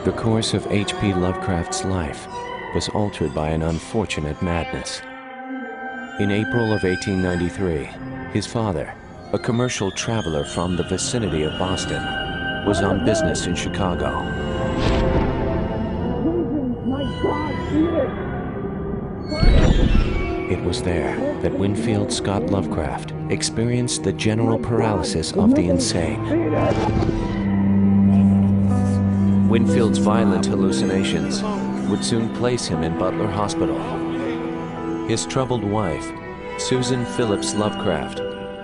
The course of H.P. Lovecraft's life was altered by an unfortunate madness. In April of 1893, his father, a commercial traveler from the vicinity of Boston, was on business in Chicago. It was there that Winfield Scott Lovecraft experienced the general paralysis of the insane. Winfield's violent hallucinations would soon place him in Butler Hospital. His troubled wife, Susan Phillips Lovecraft,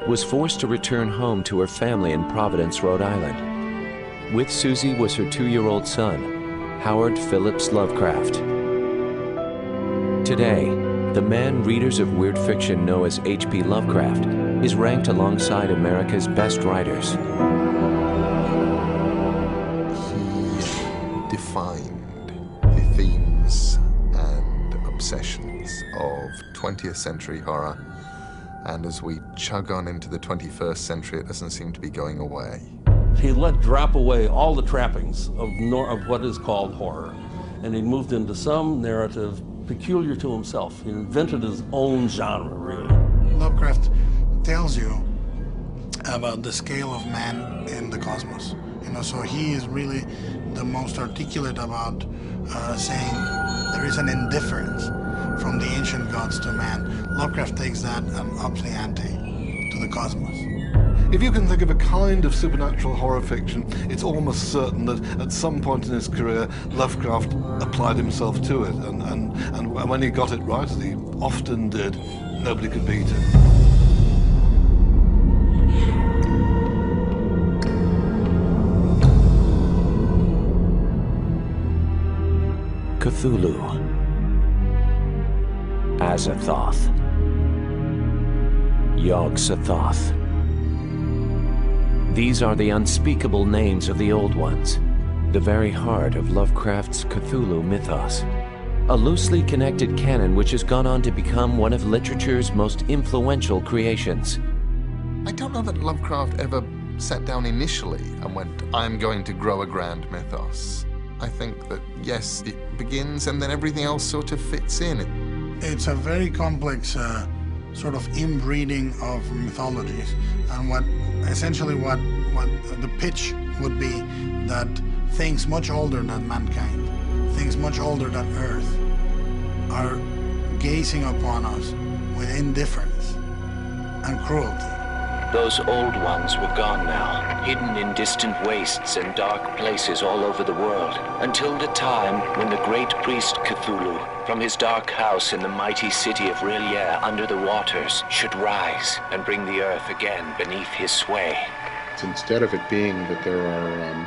was forced to return home to her family in Providence, Rhode Island. With Susie was her 2-year-old son, Howard Phillips Lovecraft. Today, the man readers of weird fiction know as H.P. Lovecraft is ranked alongside America's best writers. He defined the themes and obsessions of 20th century horror, and as we chug on into the 21st century, it doesn't seem to be going away. He let drop away all the trappings of what is called horror, and he moved into some narrative peculiar to himself. He invented his own genre, really. Lovecraft tells you about the scale of man in the cosmos. So he is really the most articulate about saying there is an indifference from the ancient gods to man. Lovecraft takes that and ups the ante to the cosmos. If you can think of a kind of supernatural horror fiction, it's almost certain that at some point in his career, Lovecraft applied himself to it. And when he got it right, as he often did, nobody could beat it. Cthulhu, Azathoth, Yog-Sothoth. These are the unspeakable names of the Old Ones, the very heart of Lovecraft's Cthulhu mythos, a loosely connected canon which has gone on to become one of literature's most influential creations. I don't know that Lovecraft ever sat down initially and went, I'm going to grow a grand mythos. I think that, yes, it begins and then everything else sort of fits in. It's a very complex sort of inbreeding of mythologies, and essentially what the pitch would be that things much older than mankind, things much older than Earth, are gazing upon us with indifference and cruelty. Those old ones were gone now, hidden in distant wastes and dark places all over the world, until the time when the great priest Cthulhu, from his dark house in the mighty city of R'lyeh under the waters, should rise and bring the earth again beneath his sway. Instead of it being that there are,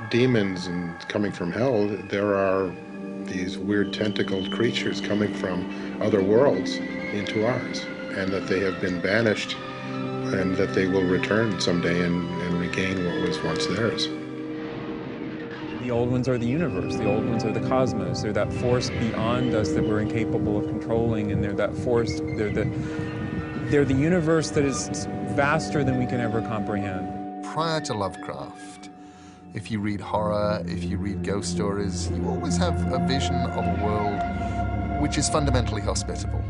demons and coming from hell, there are these weird tentacled creatures coming from other worlds into ours, and that they have been banished, and that they will return someday and regain what was once theirs. The old ones are the universe, the old ones are the cosmos. They're that force beyond us that we're incapable of controlling, and they're that force, they're the universe that is vaster than we can ever comprehend. Prior to Lovecraft, if you read horror, if you read ghost stories, you always have a vision of a world which is fundamentally hospitable.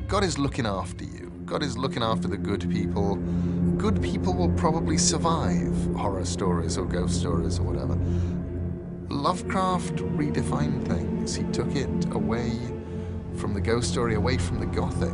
God is looking after you. God is looking after the good people. Good people will probably survive horror stories or ghost stories or whatever. Lovecraft redefined things. He took it away from the ghost story, away from the Gothic,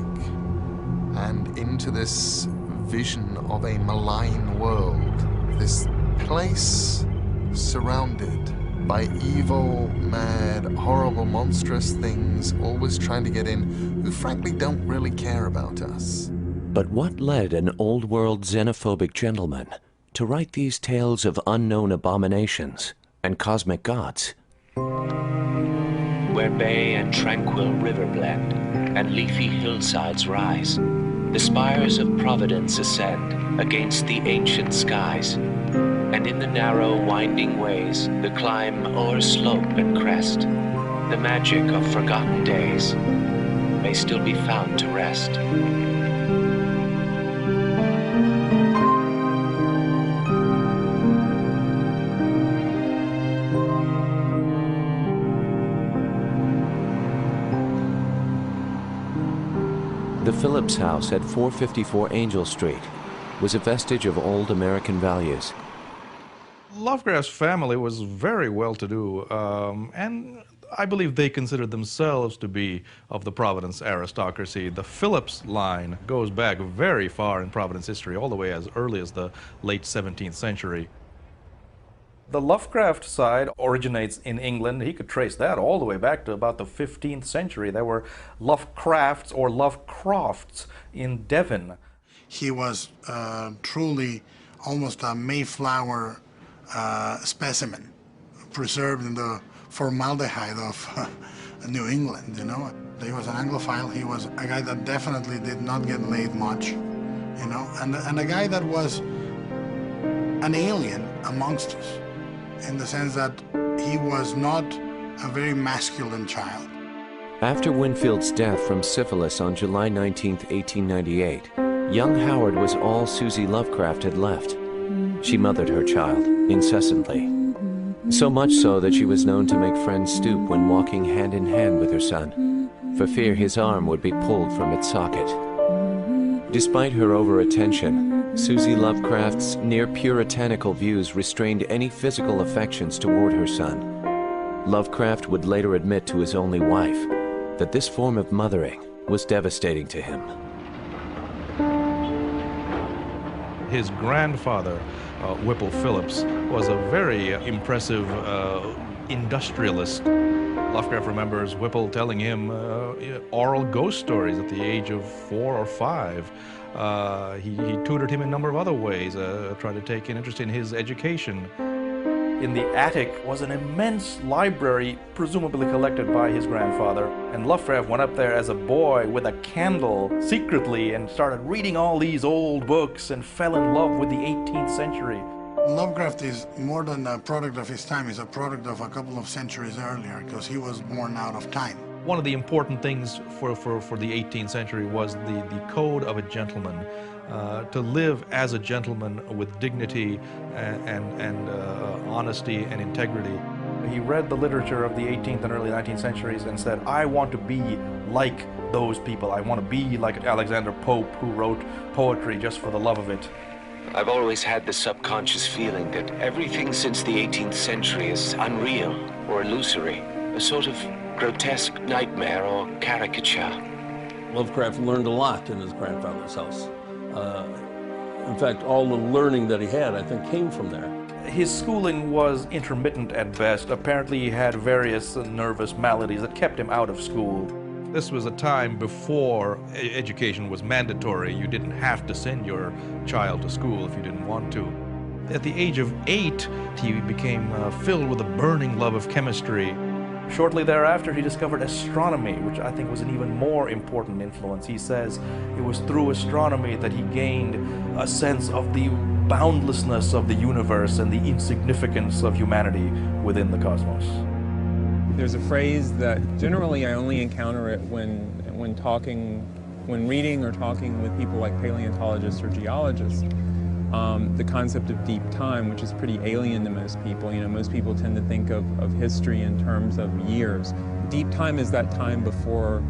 and into this vision of a malign world. This place surrounded by evil, mad, horrible, monstrous things, always trying to get in, who frankly don't really care about us. But what led an old-world xenophobic gentleman to write these tales of unknown abominations and cosmic gods? Where bay and tranquil river blend, and leafy hillsides rise, the spires of Providence ascend against the ancient skies, and in the narrow, winding ways, the climb o'er slope and crest, the magic of forgotten days may still be found to rest. The Phillips house at 454 Angel Street was a vestige of old American values. Lovecraft's family was very well-to-do, and I believe they considered themselves to be of the Providence aristocracy. The Phillips line goes back very far in Providence history, all the way as early as the late 17th century. The Lovecraft side originates in England. He could trace that all the way back to about the 15th century. There were Lovecrafts or Lovecrafts in Devon. He was truly almost a Mayflower specimen, preserved in the formaldehyde of New England, you know. He was an Anglophile. He was a guy that definitely did not get laid much, you know, and a guy that was an alien amongst us, in the sense that he was not a very masculine child. After Winfield's death from syphilis on July 19, 1898, young Howard was all Susie Lovecraft had left. She mothered her child incessantly, so much so that she was known to make friends stoop when walking hand in hand with her son, for fear his arm would be pulled from its socket. Despite her over-attention, Susie Lovecraft's near-puritanical views restrained any physical affections toward her son. Lovecraft would later admit to his only wife that this form of mothering was devastating to him. His grandfather, Whipple Phillips, was a very impressive industrialist. Lovecraft remembers Whipple telling him oral ghost stories at the age of 4 or 5. He tutored him in a number of other ways, tried to take an interest in his education. In the attic was an immense library, presumably collected by his grandfather. And Lovecraft went up there as a boy with a candle secretly and started reading all these old books and fell in love with the 18th century. Lovecraft is more than a product of his time. He's a product of a couple of centuries earlier, because he was born out of time. One of the important things for the 18th century was the code of a gentleman. To live as a gentleman with dignity and honesty and integrity. He read the literature of the 18th and early 19th centuries and said, I want to be like those people. I want to be like Alexander Pope, who wrote poetry just for the love of it. I've always had the subconscious feeling that everything since the 18th century is unreal or illusory, a sort of grotesque nightmare or caricature. Lovecraft learned a lot in his grandfather's house. In fact, all the learning that he had, I think, came from there. His schooling was intermittent at best. Apparently he had various nervous maladies that kept him out of school. This was a time before education was mandatory. You didn't have to send your child to school if you didn't want to. At the age of 8, he became filled with a burning love of chemistry. Shortly thereafter, he discovered astronomy, which I think was an even more important influence. He says it was through astronomy that he gained a sense of the boundlessness of the universe and the insignificance of humanity within the cosmos. There's a phrase that generally I only encounter it when reading or talking with people like paleontologists or geologists. The concept of deep time, which is pretty alien to most people. You know, most people tend to think of history in terms of years. Deep time is that time before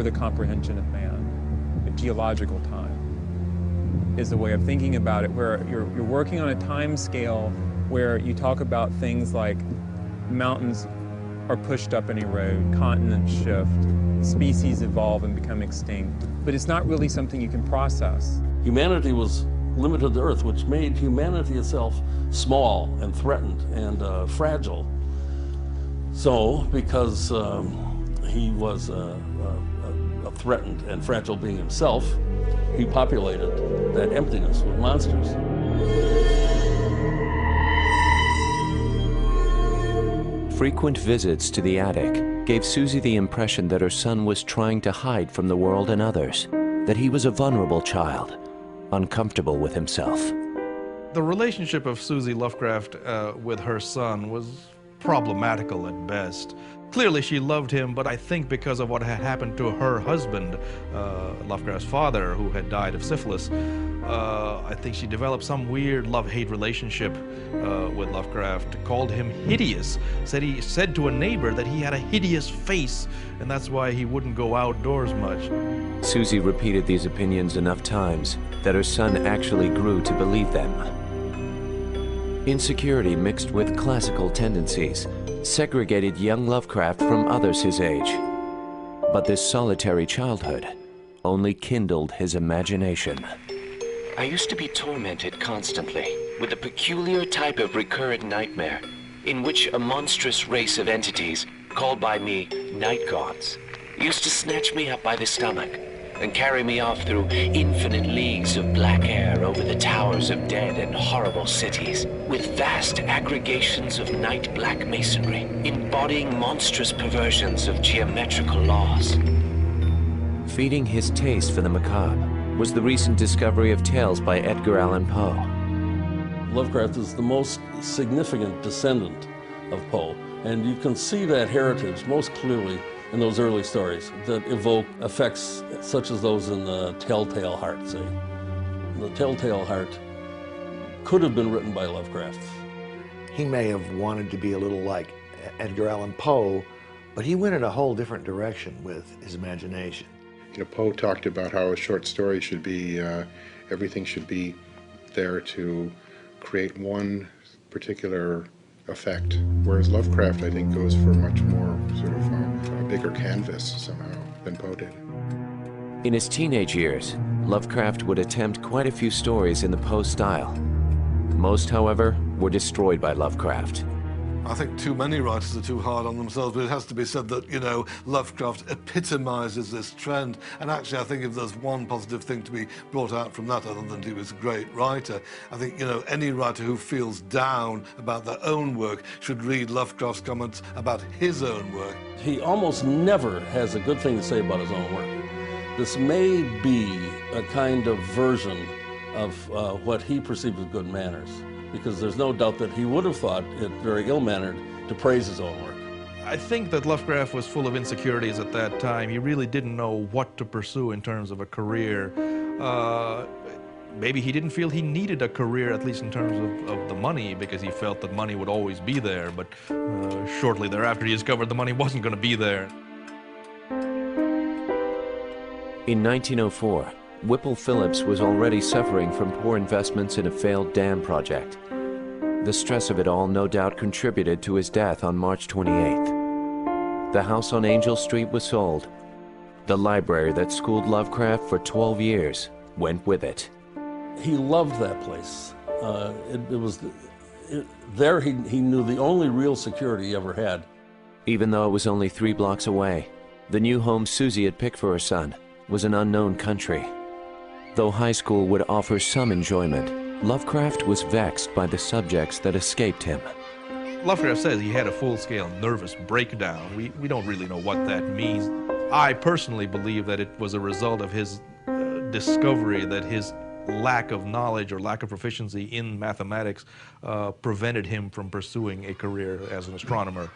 the comprehension of man. The geological time is a way of thinking about it, where you're working on a time scale where you talk about things like mountains are pushed up and erode, continents shift, species evolve and become extinct. But it's not really something you can process. Humanity was limited to Earth, which made humanity itself small and threatened and fragile. So, because he was a threatened and fragile being himself, he populated that emptiness with monsters. Frequent visits to the attic gave Susie the impression that her son was trying to hide from the world and others, that he was a vulnerable child, uncomfortable with himself. The relationship of Susie Lovecraft with her son was problematical at best. Clearly she loved him, but I think because of what had happened to her husband, Lovecraft's father, who had died of syphilis, I think she developed some weird love-hate relationship with Lovecraft, called him hideous. He said to a neighbor that he had a hideous face, and that's why he wouldn't go outdoors much. Susie repeated these opinions enough times that her son actually grew to believe them. Insecurity mixed with classical tendencies segregated young Lovecraft from others his age. But this solitary childhood only kindled his imagination. I used to be tormented constantly with a peculiar type of recurrent nightmare in which a monstrous race of entities, called by me night gods, used to snatch me up by the stomach and carry me off through infinite leagues of black air over the towers of dead and horrible cities, with vast aggregations of night black masonry, embodying monstrous perversions of geometrical laws. Feeding his taste for the macabre was the recent discovery of tales by Edgar Allan Poe. Lovecraft is the most significant descendant of Poe, and you can see that heritage most clearly in those early stories that evoke effects such as those in the Telltale Heart, say. The Telltale Heart could have been written by Lovecraft. He may have wanted to be a little like Edgar Allan Poe, but he went in a whole different direction with his imagination. You know, Poe talked about how a short story should be, everything should be there to create one particular effect, whereas Lovecraft, I think, goes for much more sort of a bigger canvas somehow than Poe did. In his teenage years, Lovecraft would attempt quite a few stories in the Poe style. Most, however, were destroyed by Lovecraft. I think too many writers are too hard on themselves, but it has to be said that, you know, Lovecraft epitomizes this trend. And actually, I think if there's one positive thing to be brought out from that, other than he was a great writer, I think, you know, any writer who feels down about their own work should read Lovecraft's comments about his own work. He almost never has a good thing to say about his own work. This may be a kind of version of what he perceived as good manners, because there's no doubt that he would have thought it very ill-mannered to praise his own work. I think that Lovecraft was full of insecurities at that time. He really didn't know what to pursue in terms of a career. Maybe he didn't feel he needed a career, at least in terms of the money, because he felt that money would always be there, but shortly thereafter he discovered the money wasn't going to be there. In 1904, Whipple Phillips was already suffering from poor investments in a failed dam project. The stress of it all no doubt contributed to his death on March 28th. The house on Angel Street was sold. The library that schooled Lovecraft for 12 years went with it. He loved that place. There he knew the only real security he ever had. Even though it was only 3 blocks away, the new home Susie had picked for her son was an unknown country. Though high school would offer some enjoyment, Lovecraft was vexed by the subjects that escaped him. Lovecraft says he had a full-scale nervous breakdown. We don't really know what that means. I personally believe that it was a result of his discovery that his lack of knowledge or lack of proficiency in mathematics prevented him from pursuing a career as an astronomer.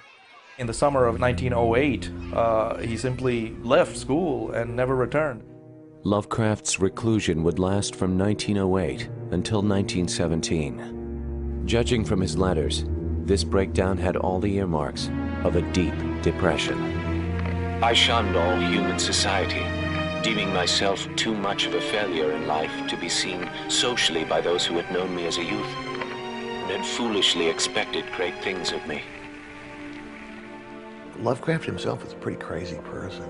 In the summer of 1908, he simply left school and never returned. Lovecraft's reclusion would last from 1908 until 1917. Judging from his letters, this breakdown had all the earmarks of a deep depression. I shunned all human society, deeming myself too much of a failure in life to be seen socially by those who had known me as a youth and had foolishly expected great things of me. Lovecraft himself was a pretty crazy person.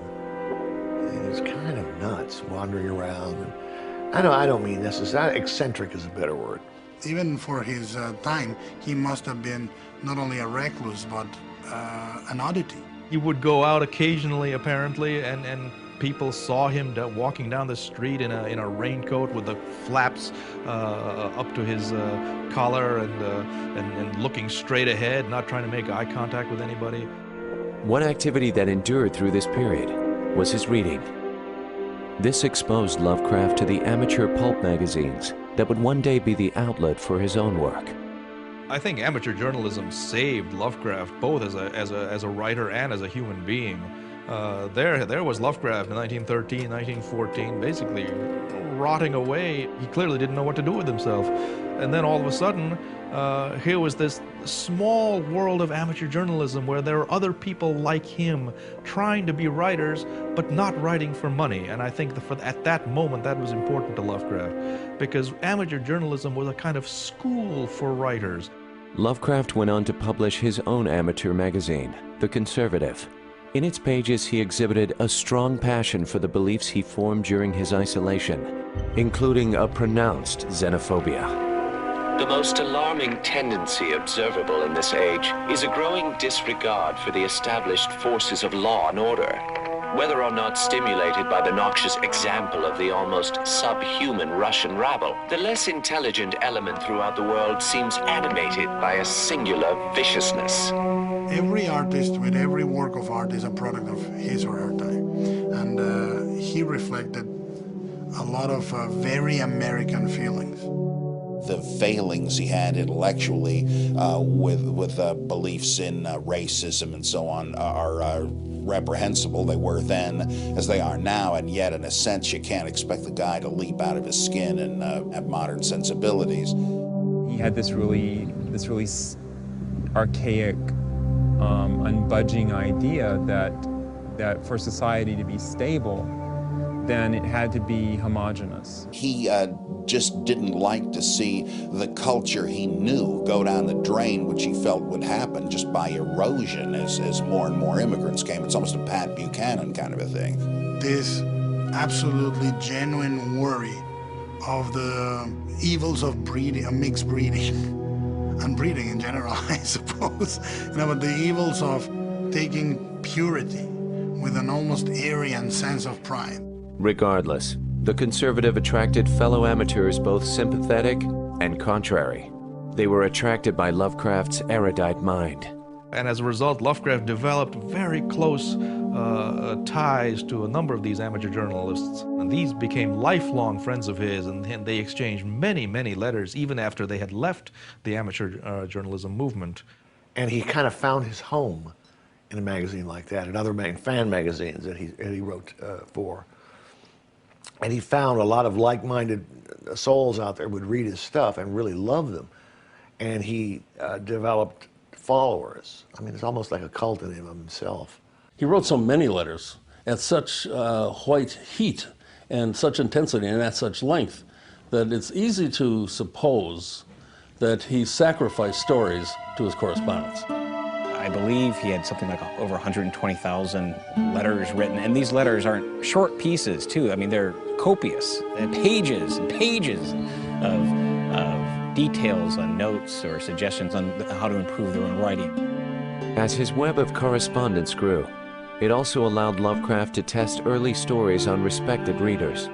He was kind of nuts, wandering around. And I don't mean necessarily, eccentric is a better word. Even for his time, he must have been not only a recluse, but an oddity. He would go out occasionally, apparently, and people saw him walking down the street in a raincoat with the flaps up to his collar and looking straight ahead, not trying to make eye contact with anybody. One activity that endured through this period was his reading. This exposed Lovecraft to the amateur pulp magazines that would one day be the outlet for his own work. I think amateur journalism saved Lovecraft both as a writer and as a human being. There was Lovecraft in 1913, 1914, basically rotting away. He clearly didn't know what to do with himself. And then all of a sudden, here was this small world of amateur journalism where there are other people like him trying to be writers, but not writing for money. And I think at that moment, that was important to Lovecraft, because amateur journalism was a kind of school for writers. Lovecraft went on to publish his own amateur magazine, The Conservative. In its pages, he exhibited a strong passion for the beliefs he formed during his isolation, including a pronounced xenophobia. The most alarming tendency observable in this age is a growing disregard for the established forces of law and order. Whether or not stimulated by the noxious example of the almost subhuman Russian rabble, the less intelligent element throughout the world seems animated by a singular viciousness. Every artist with every work of art is a product of his or her time. And he reflected a lot of very American feelings. The failings he had intellectually with beliefs in racism and so on are reprehensible. They were then as they are now, and yet in a sense you can't expect the guy to leap out of his skin and have modern sensibilities. He had this really archaic, unbudging idea that for society to be stable, then it had to be homogeneous. He just didn't like to see the culture he knew go down the drain, which he felt would happen just by erosion as more and more immigrants came. It's almost a Pat Buchanan kind of a thing. This absolutely genuine worry of the evils of breeding, mixed breeding, and breeding in general, I suppose. But the evils of taking purity with an almost Aryan sense of pride. Regardless, The Conservative attracted fellow amateurs both sympathetic and contrary. They were attracted by Lovecraft's erudite mind. And as a result, Lovecraft developed very close ties to a number of these amateur journalists. And these became lifelong friends of his, and they exchanged many, many letters even after they had left the amateur journalism movement. And he kind of found his home in a magazine like that, and other fan magazines that he wrote for. And he found a lot of like-minded souls out there would read his stuff and really love them. And he developed followers. I mean, it's almost like a cult in himself. He wrote so many letters at such white heat and such intensity and at such length that it's easy to suppose that he sacrificed stories to his correspondence. I believe he had something like over 120,000 letters written, and these letters aren't short pieces, too. I mean, they're copious, pages and pages of details and notes or suggestions on how to improve their own writing. As his web of correspondence grew, it also allowed Lovecraft to test early stories on respected readers.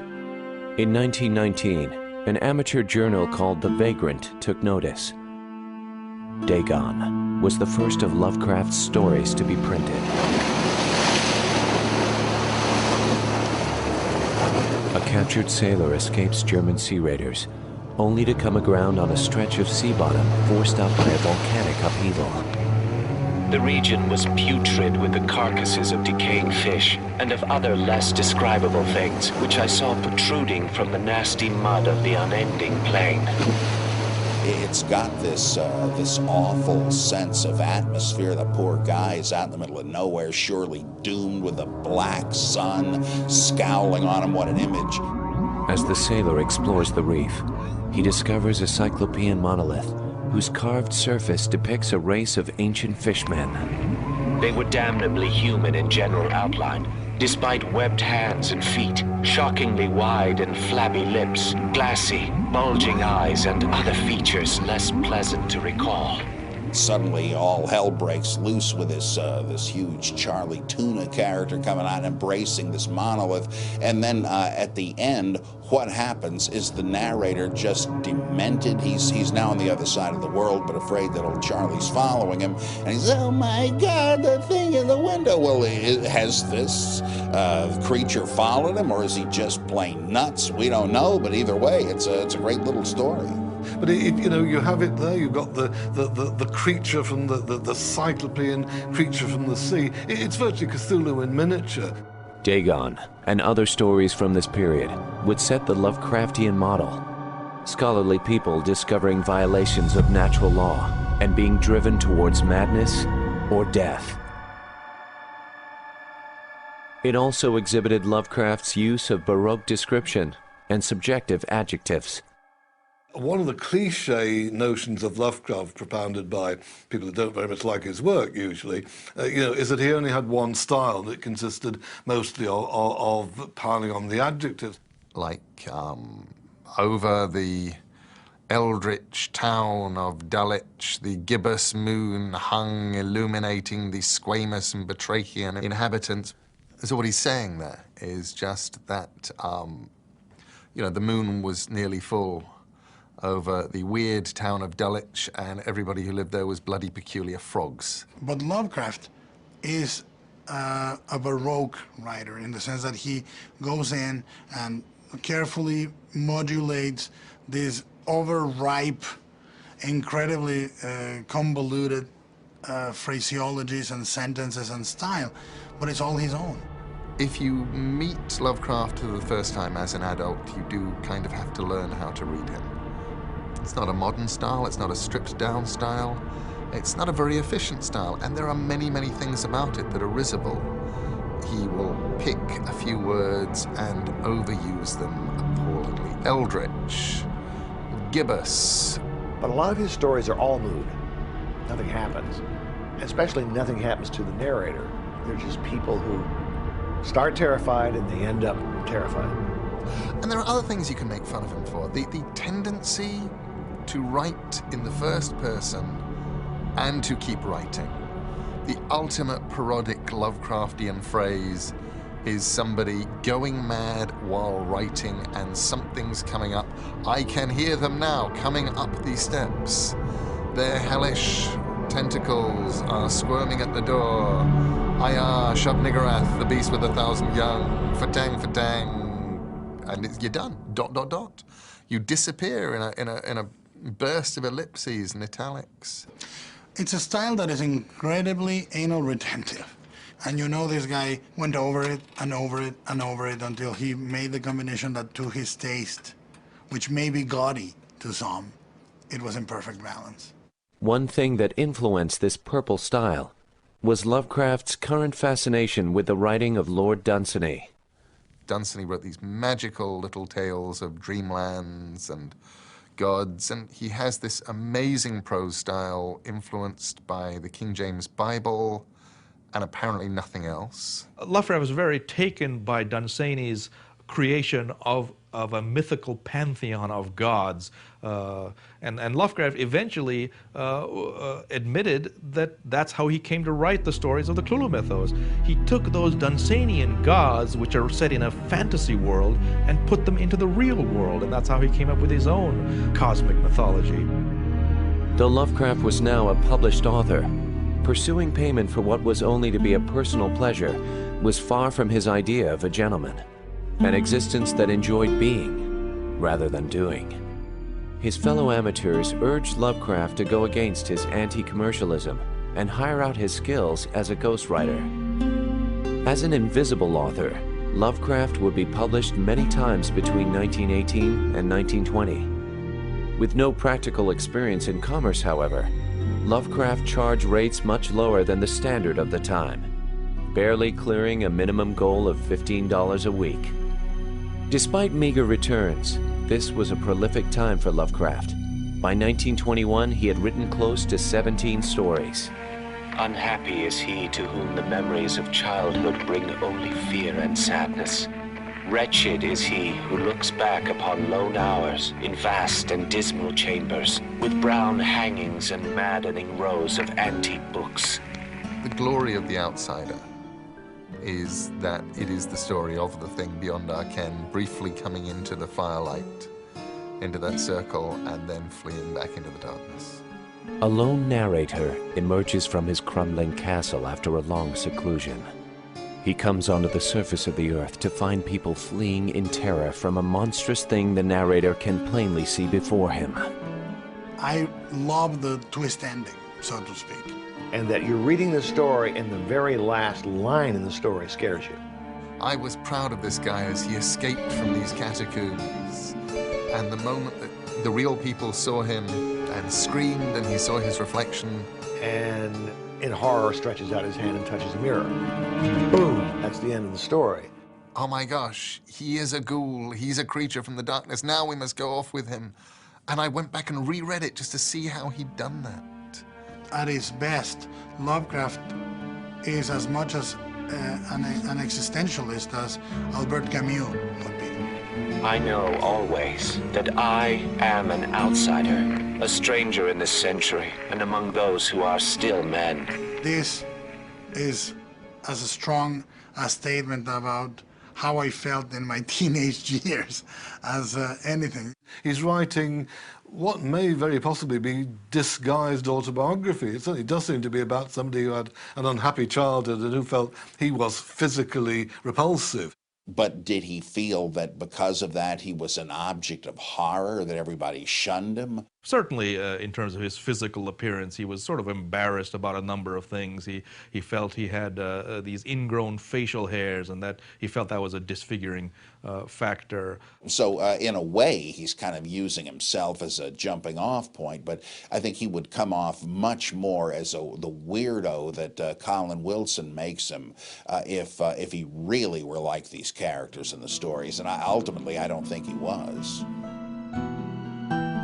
In 1919, an amateur journal called The Vagrant took notice. Dagon was the first of Lovecraft's stories to be printed. A captured sailor escapes German sea raiders, only to come aground on a stretch of sea bottom forced up by a volcanic upheaval. The region was putrid with the carcasses of decaying fish and of other less describable things, which I saw protruding from the nasty mud of the unending plain. It's got this awful sense of atmosphere. The poor guy is out in the middle of nowhere, surely doomed with the black sun scowling on him. What an image. As the sailor explores the reef, he discovers a cyclopean monolith whose carved surface depicts a race of ancient fishmen. They were damnably human in general outline, despite webbed hands and feet, shockingly wide and flabby lips, glassy, bulging eyes, and other features less pleasant to recall. Suddenly, all hell breaks loose with this huge Charlie Tuna character coming out and embracing this monolith. And then at the end, what happens is the narrator just demented. He's now on the other side of the world, but afraid that old Charlie's following him. And he's, oh my God, the thing in the window. Well, has this creature followed him, or is he just plain nuts? We don't know, but either way, it's a great little story. But you know, you have it there. You've got the creature from the cyclopean creature from the sea. It's virtually Cthulhu in miniature. Dagon and other stories from this period would set the Lovecraftian model. Scholarly people discovering violations of natural law and being driven towards madness or death. It also exhibited Lovecraft's use of Baroque description and subjective adjectives. One of the cliche notions of Lovecraft propounded by people who don't very much like his work usually, you know, is that he only had one style that consisted mostly of piling on the adjectives. Like, over the eldritch town of Dulwich, the gibbous moon hung illuminating the squamous and batrachian inhabitants. So what he's saying there is just that, you know, the moon was nearly full over the weird town of Dulwich, and everybody who lived there was bloody peculiar frogs. But Lovecraft is a Baroque writer in the sense that he goes in and carefully modulates these overripe, incredibly convoluted phraseologies and sentences and style, but it's all his own. If you meet Lovecraft for the first time as an adult, you do kind of have to learn how to read him. It's not a modern style, it's not a stripped down style, it's not a very efficient style, and there are many, many things about it that are risible. He will pick a few words and overuse them appallingly. Eldritch, gibbous. But a lot of his stories are all mood. Nothing happens. Especially nothing happens to the narrator. They're just people who start terrified and they end up terrified. And there are other things you can make fun of him for. The tendency to write in the first person and to keep writing. The ultimate parodic Lovecraftian phrase is somebody going mad while writing and something's coming up. I can hear them now coming up these steps. Their hellish tentacles are squirming at the door. Ayah, Shub-Niggurath, the beast with 1,000 young, fatang, fatang, and you're done. ... You disappear in a burst of ellipses and italics. It's a style that is incredibly anal retentive. And you know this guy went over it and over it and over it until he made the combination that to his taste, which may be gaudy to some, it was in perfect balance. One thing that influenced this purple style was Lovecraft's current fascination with the writing of Lord Dunsany. Dunsany wrote these magical little tales of dreamlands and gods, and he has this amazing prose style influenced by the King James Bible and apparently nothing else. Lovecraft was very taken by Dunsany's creation of a mythical pantheon of gods. And Lovecraft eventually admitted that that's how he came to write the stories of the Cthulhu mythos. He took those Dunsanian gods, which are set in a fantasy world, and put them into the real world, and that's how he came up with his own cosmic mythology. Though Lovecraft was now a published author, pursuing payment for what was only to be a personal pleasure was far from his idea of a gentleman, an existence that enjoyed being rather than doing. His fellow amateurs urged Lovecraft to go against his anti-commercialism and hire out his skills as a ghostwriter. As an invisible author, Lovecraft would be published many times between 1918 and 1920. With no practical experience in commerce, however, Lovecraft charged rates much lower than the standard of the time, barely clearing a minimum goal of $15 a week. Despite meager returns, this was a prolific time for Lovecraft. By 1921, he had written close to 17 stories. Unhappy is he to whom the memories of childhood bring only fear and sadness. Wretched is he who looks back upon lone hours in vast and dismal chambers, with brown hangings and maddening rows of antique books. The glory of The Outsider is that it is the story of the thing beyond our ken, briefly coming into the firelight, into that circle, and then fleeing back into the darkness. A lone narrator emerges from his crumbling castle after a long seclusion. He comes onto the surface of the earth to find people fleeing in terror from a monstrous thing the narrator can plainly see before him. I love the twist ending, so to speak. And that you're reading the story and the very last line in the story scares you. I was proud of this guy as he escaped from these catacombs. And the moment that the real people saw him and screamed and he saw his reflection. And in horror stretches out his hand and touches a mirror. Boom, that's the end of the story. Oh my gosh, he is a ghoul, he's a creature from the darkness, now we must go off with him. And I went back and reread it just to see how he'd done that. At his best, Lovecraft is as much as an existentialist as Albert Camus would be. I know always that I am an outsider, a stranger in this century, and among those who are still men. This is as strong a statement about how I felt in my teenage years as anything. He's writing what may very possibly be disguised autobiography. It certainly does seem to be about somebody who had an unhappy childhood and who felt he was physically repulsive. But did he feel that because of that he was an object of horror, that everybody shunned him? Certainly, in terms of his physical appearance, he was sort of embarrassed about a number of things. He felt he had these ingrown facial hairs, and that he felt that was a disfiguring factor. So in a way, he's kind of using himself as a jumping-off point, but I think he would come off much more as the weirdo that Colin Wilson makes him if he really were like these characters in the stories, and ultimately I don't think he was.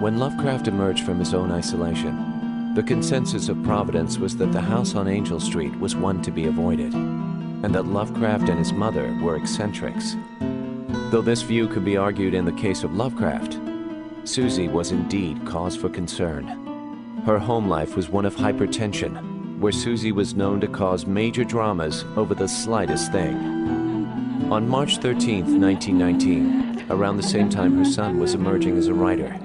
When Lovecraft emerged from his own isolation, the consensus of Providence was that the house on Angel Street was one to be avoided, and that Lovecraft and his mother were eccentrics. Though this view could be argued in the case of Lovecraft, Susie was indeed cause for concern. Her home life was one of hypertension, where Susie was known to cause major dramas over the slightest thing. On March 13, 1919, around the same time her son was emerging as a writer,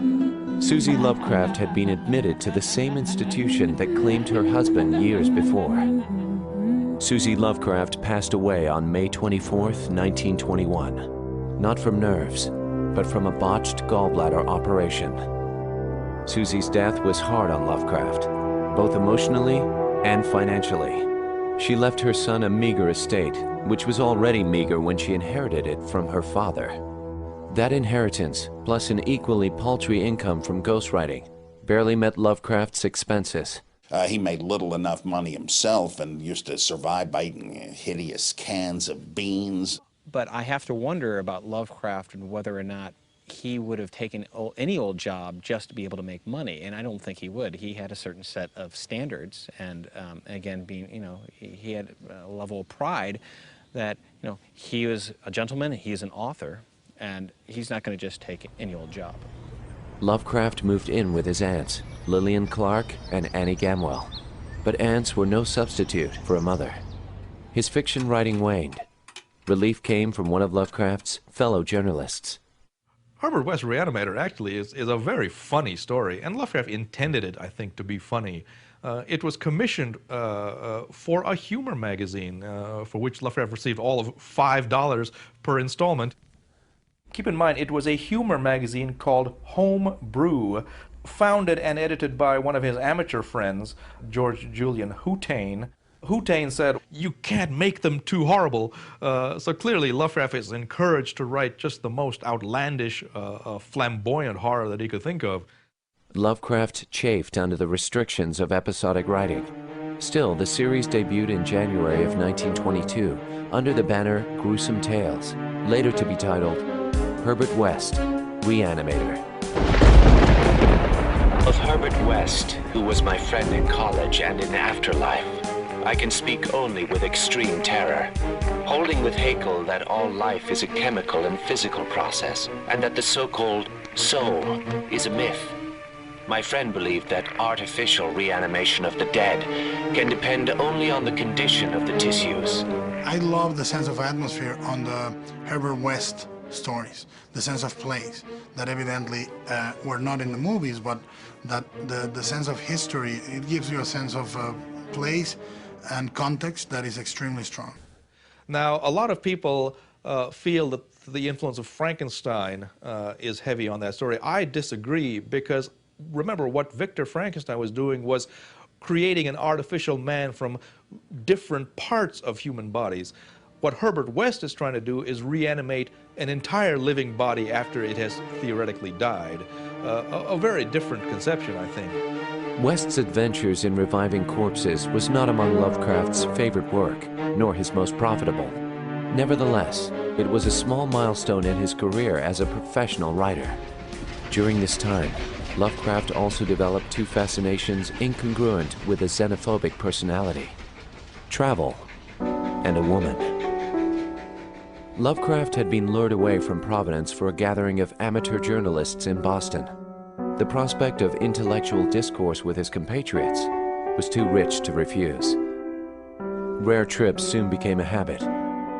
Susie Lovecraft had been admitted to the same institution that claimed her husband years before. Susie Lovecraft passed away on May 24, 1921, not from nerves, but from a botched gallbladder operation. Susie's death was hard on Lovecraft, both emotionally and financially. She left her son a meager estate, which was already meager when she inherited it from her father. That inheritance, plus an equally paltry income from ghostwriting, barely met Lovecraft's expenses. He made little enough money himself and used to survive by eating hideous cans of beans. But I have to wonder about Lovecraft and whether or not he would have taken any old job just to be able to make money, and I don't think he would. He had a certain set of standards, and again, he had a level of pride that, he was a gentleman, he's an author, and he's not going to just take any old job. Lovecraft moved in with his aunts, Lillian Clark and Annie Gamwell. But aunts were no substitute for a mother. His fiction writing waned. Relief came from one of Lovecraft's fellow journalists. Herbert West Re-Animator actually is a very funny story, and Lovecraft intended it, I think, to be funny. It was commissioned for a humor magazine, for which Lovecraft received all of $5 per installment. Keep in mind, it was a humor magazine called Home Brew, founded and edited by one of his amateur friends, George Julian Houtain. Houtain said, "You can't make them too horrible." So clearly, Lovecraft is encouraged to write just the most outlandish, flamboyant horror that he could think of. Lovecraft chafed under the restrictions of episodic writing. Still, the series debuted in January of 1922 under the banner Gruesome Tales, later to be titled Herbert West, Re-Animator. Of Herbert West, who was my friend in college and in afterlife, I can speak only with extreme terror, holding with Haeckel that all life is a chemical and physical process, and that the so-called soul is a myth. My friend believed that artificial reanimation of the dead can depend only on the condition of the tissues. I love the sense of atmosphere on the Herbert West stories, the sense of place that evidently were not in the movies, but that the sense of history, it gives you a sense of place and context that is extremely strong. Now, a lot of people feel that the influence of Frankenstein is heavy on that story. I disagree, because remember, what Victor Frankenstein was doing was creating an artificial man from different parts of human bodies. What Herbert West is trying to do is reanimate an entire living body after it has theoretically died. A very different conception, I think. West's adventures in reviving corpses was not among Lovecraft's favorite work, nor his most profitable. Nevertheless, it was a small milestone in his career as a professional writer. During this time, Lovecraft also developed two fascinations incongruent with a xenophobic personality: travel and a woman. Lovecraft had been lured away from Providence for a gathering of amateur journalists in Boston. The prospect of intellectual discourse with his compatriots was too rich to refuse. Rare trips soon became a habit,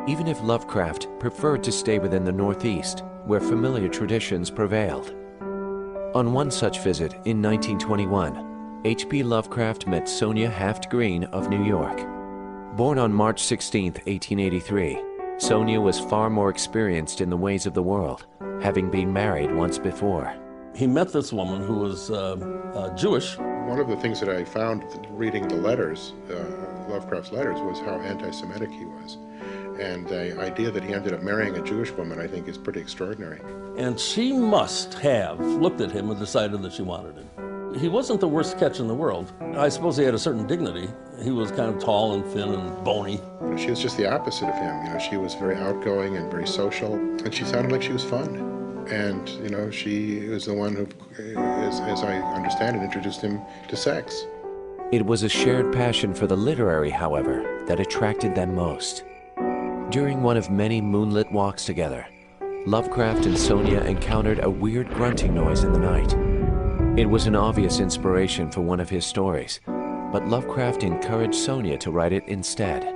even if Lovecraft preferred to stay within the Northeast, where familiar traditions prevailed. On one such visit in 1921, H.P. Lovecraft met Sonia Haft-Green of New York. Born on March 16, 1883, Sonia was far more experienced in the ways of the world, having been married once before. He met this woman who was Jewish. One of the things that I found reading the letters, Lovecraft's letters, was how anti-Semitic he was. And the idea that he ended up marrying a Jewish woman, I think, is pretty extraordinary. And she must have looked at him and decided that she wanted him. He wasn't the worst catch in the world. I suppose he had a certain dignity. He was kind of tall and thin and bony. She was just the opposite of him. She was very outgoing and very social, and she sounded like she was fun. And, she was the one who, as I understand it, introduced him to sex. It was a shared passion for the literary, however, that attracted them most. During one of many moonlit walks together, Lovecraft and Sonia encountered a weird grunting noise in the night. It was an obvious inspiration for one of his stories, but Lovecraft encouraged Sonia to write it instead.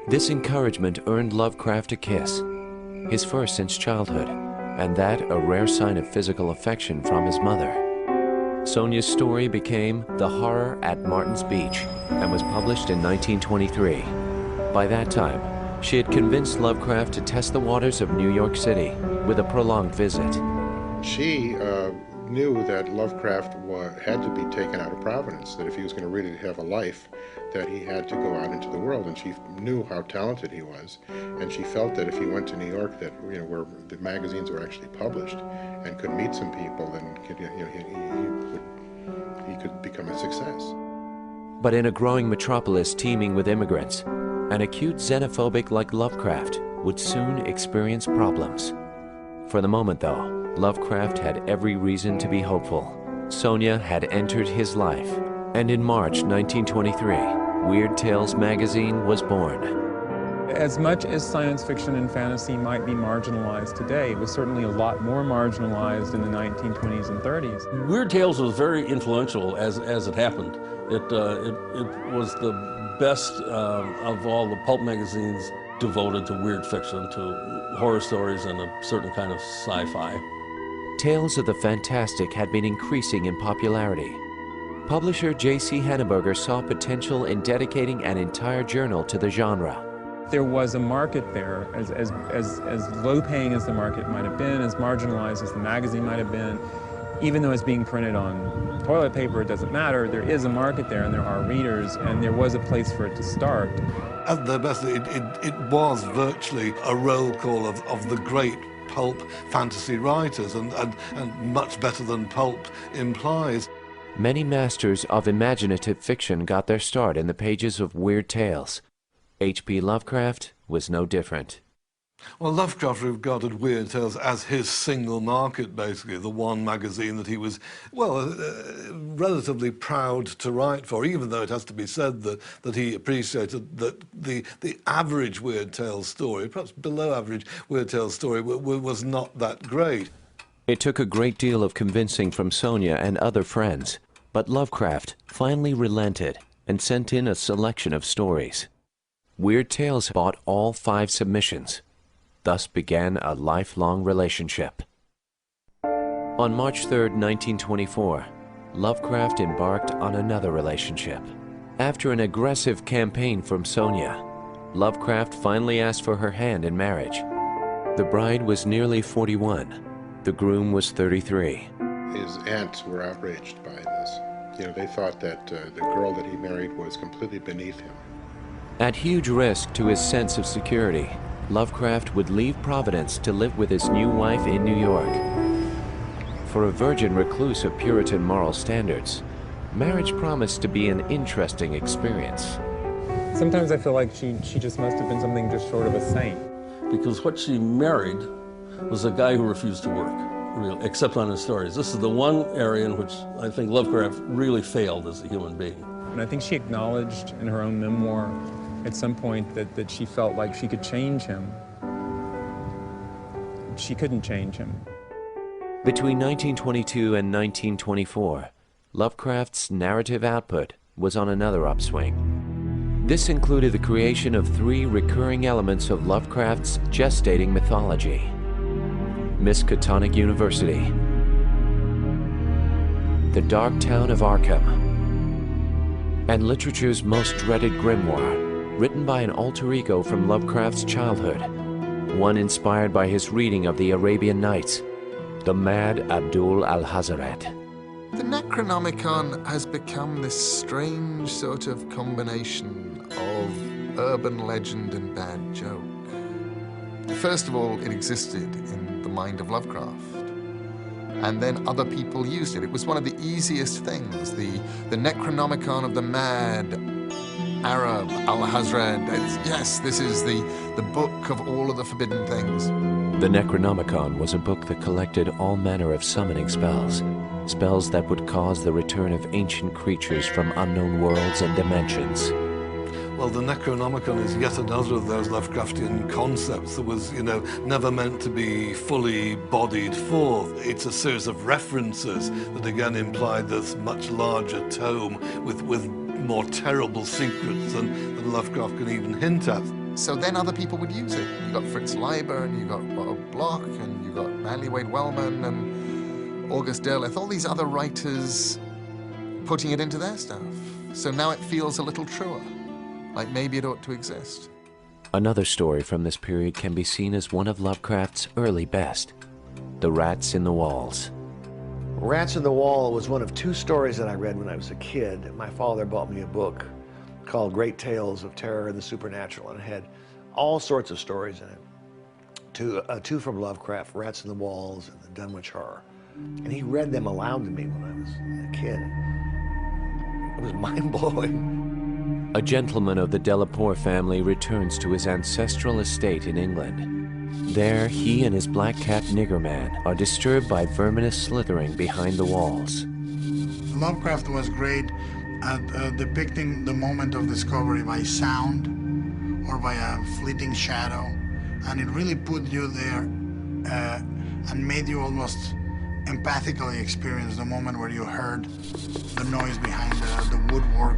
This encouragement earned Lovecraft a kiss, his first since childhood, and that a rare sign of physical affection from his mother. Sonia's story became The Horror at Martin's Beach and was published in 1923. By that time, she had convinced Lovecraft to test the waters of New York City with a prolonged visit. She knew that Lovecraft had to be taken out of Providence, that if he was going to really have a life, that he had to go out into the world, and she knew how talented he was, and she felt that if he went to New York, that where the magazines were actually published, and could meet some people, then he could become a success. But in a growing metropolis teeming with immigrants, an acute xenophobic like Lovecraft would soon experience problems. For the moment, though, Lovecraft had every reason to be hopeful. Sonia had entered his life, and in March 1923, Weird Tales magazine was born. As much as science fiction and fantasy might be marginalized today, it was certainly a lot more marginalized in the 1920s and 30s. Weird Tales was very influential as it happened. It was the best of all the pulp magazines devoted to weird fiction, to horror stories and a certain kind of sci-fi. Tales of the fantastic had been increasing in popularity. Publisher J.C. Henneberger saw potential in dedicating an entire journal to the genre. There was a market there, as low-paying as the market might have been, as marginalized as the magazine might have been. Even though it's being printed on toilet paper, it doesn't matter. There is a market there, and there are readers, and there was a place for it to start. At the best, it was virtually a roll call of the great pulp fantasy writers, and much better than pulp implies. Many masters of imaginative fiction got their start in the pages of Weird Tales. H.P. Lovecraft was no different. Well, Lovecraft regarded Weird Tales as his single market, basically, the one magazine that he was, relatively proud to write for, even though it has to be said that he appreciated that the average Weird Tales story, perhaps below average Weird Tales story, was not that great. It took a great deal of convincing from Sonia and other friends, but Lovecraft finally relented and sent in a selection of stories. Weird Tales bought all 5 submissions. Thus began a lifelong relationship. On March 3, 1924, Lovecraft embarked on another relationship. After an aggressive campaign from Sonia, Lovecraft finally asked for her hand in marriage. The bride was nearly 41. The groom was 33. His aunts were outraged by this. You know, they thought that the girl that he married was completely beneath him. At huge risk to his sense of security, Lovecraft would leave Providence to live with his new wife in New York. For a virgin recluse of Puritan moral standards, marriage promised to be an interesting experience. Sometimes I feel like she just must have been something just short of a saint. Because what she married was a guy who refused to work, really, except on his stories. This is the one area in which I think Lovecraft really failed as a human being. And I think she acknowledged in her own memoir at some point that she felt like she could change him. She couldn't change him. Between 1922 and 1924, Lovecraft's narrative output was on another upswing. This included the creation of 3 recurring elements of Lovecraft's gestating mythology: Miskatonic University, the Dark Town of Arkham, and literature's most dreaded grimoire, written by an alter ego from Lovecraft's childhood, one inspired by his reading of the Arabian Nights, the Mad Abdul al-Hazaret. The Necronomicon has become this strange sort of combination of urban legend and bad joke. First of all, it existed in the mind of Lovecraft, and then other people used it. It was one of the easiest things, the Necronomicon of the Mad Arab al-Hazred. Yes, this is the book of all of the forbidden things. The Necronomicon was a book that collected all manner of summoning spells, spells that would cause the return of ancient creatures from unknown worlds and dimensions. Well, the Necronomicon is yet another of those Lovecraftian concepts that was, never meant to be fully bodied forth. It's a series of references that again imply this much larger tome with more terrible secrets than Lovecraft can even hint at. So then other people would use it. You got Fritz Leiber, and you got Bob Bloch, and you got Manly Wade Wellman, and August Derleth, all these other writers putting it into their stuff. So now it feels a little truer, like maybe it ought to exist. Another story from this period can be seen as one of Lovecraft's early best, The Rats in the Walls. Rats in the Wall was one of 2 stories that I read when I was a kid. My father bought me a book called Great Tales of Terror and the Supernatural, and it had all sorts of stories in it. 2 from Lovecraft, Rats in the Walls and the Dunwich Horror. And he read them aloud to me when I was a kid. It was mind-blowing. A gentleman of the Delaporte family returns to his ancestral estate in England. There, he and his black cat Niggerman are disturbed by verminous slithering behind the walls. Lovecraft was great at depicting the moment of discovery by sound or by a fleeting shadow, and it really put you there and made you almost empathically experience the moment where you heard the noise behind the woodwork.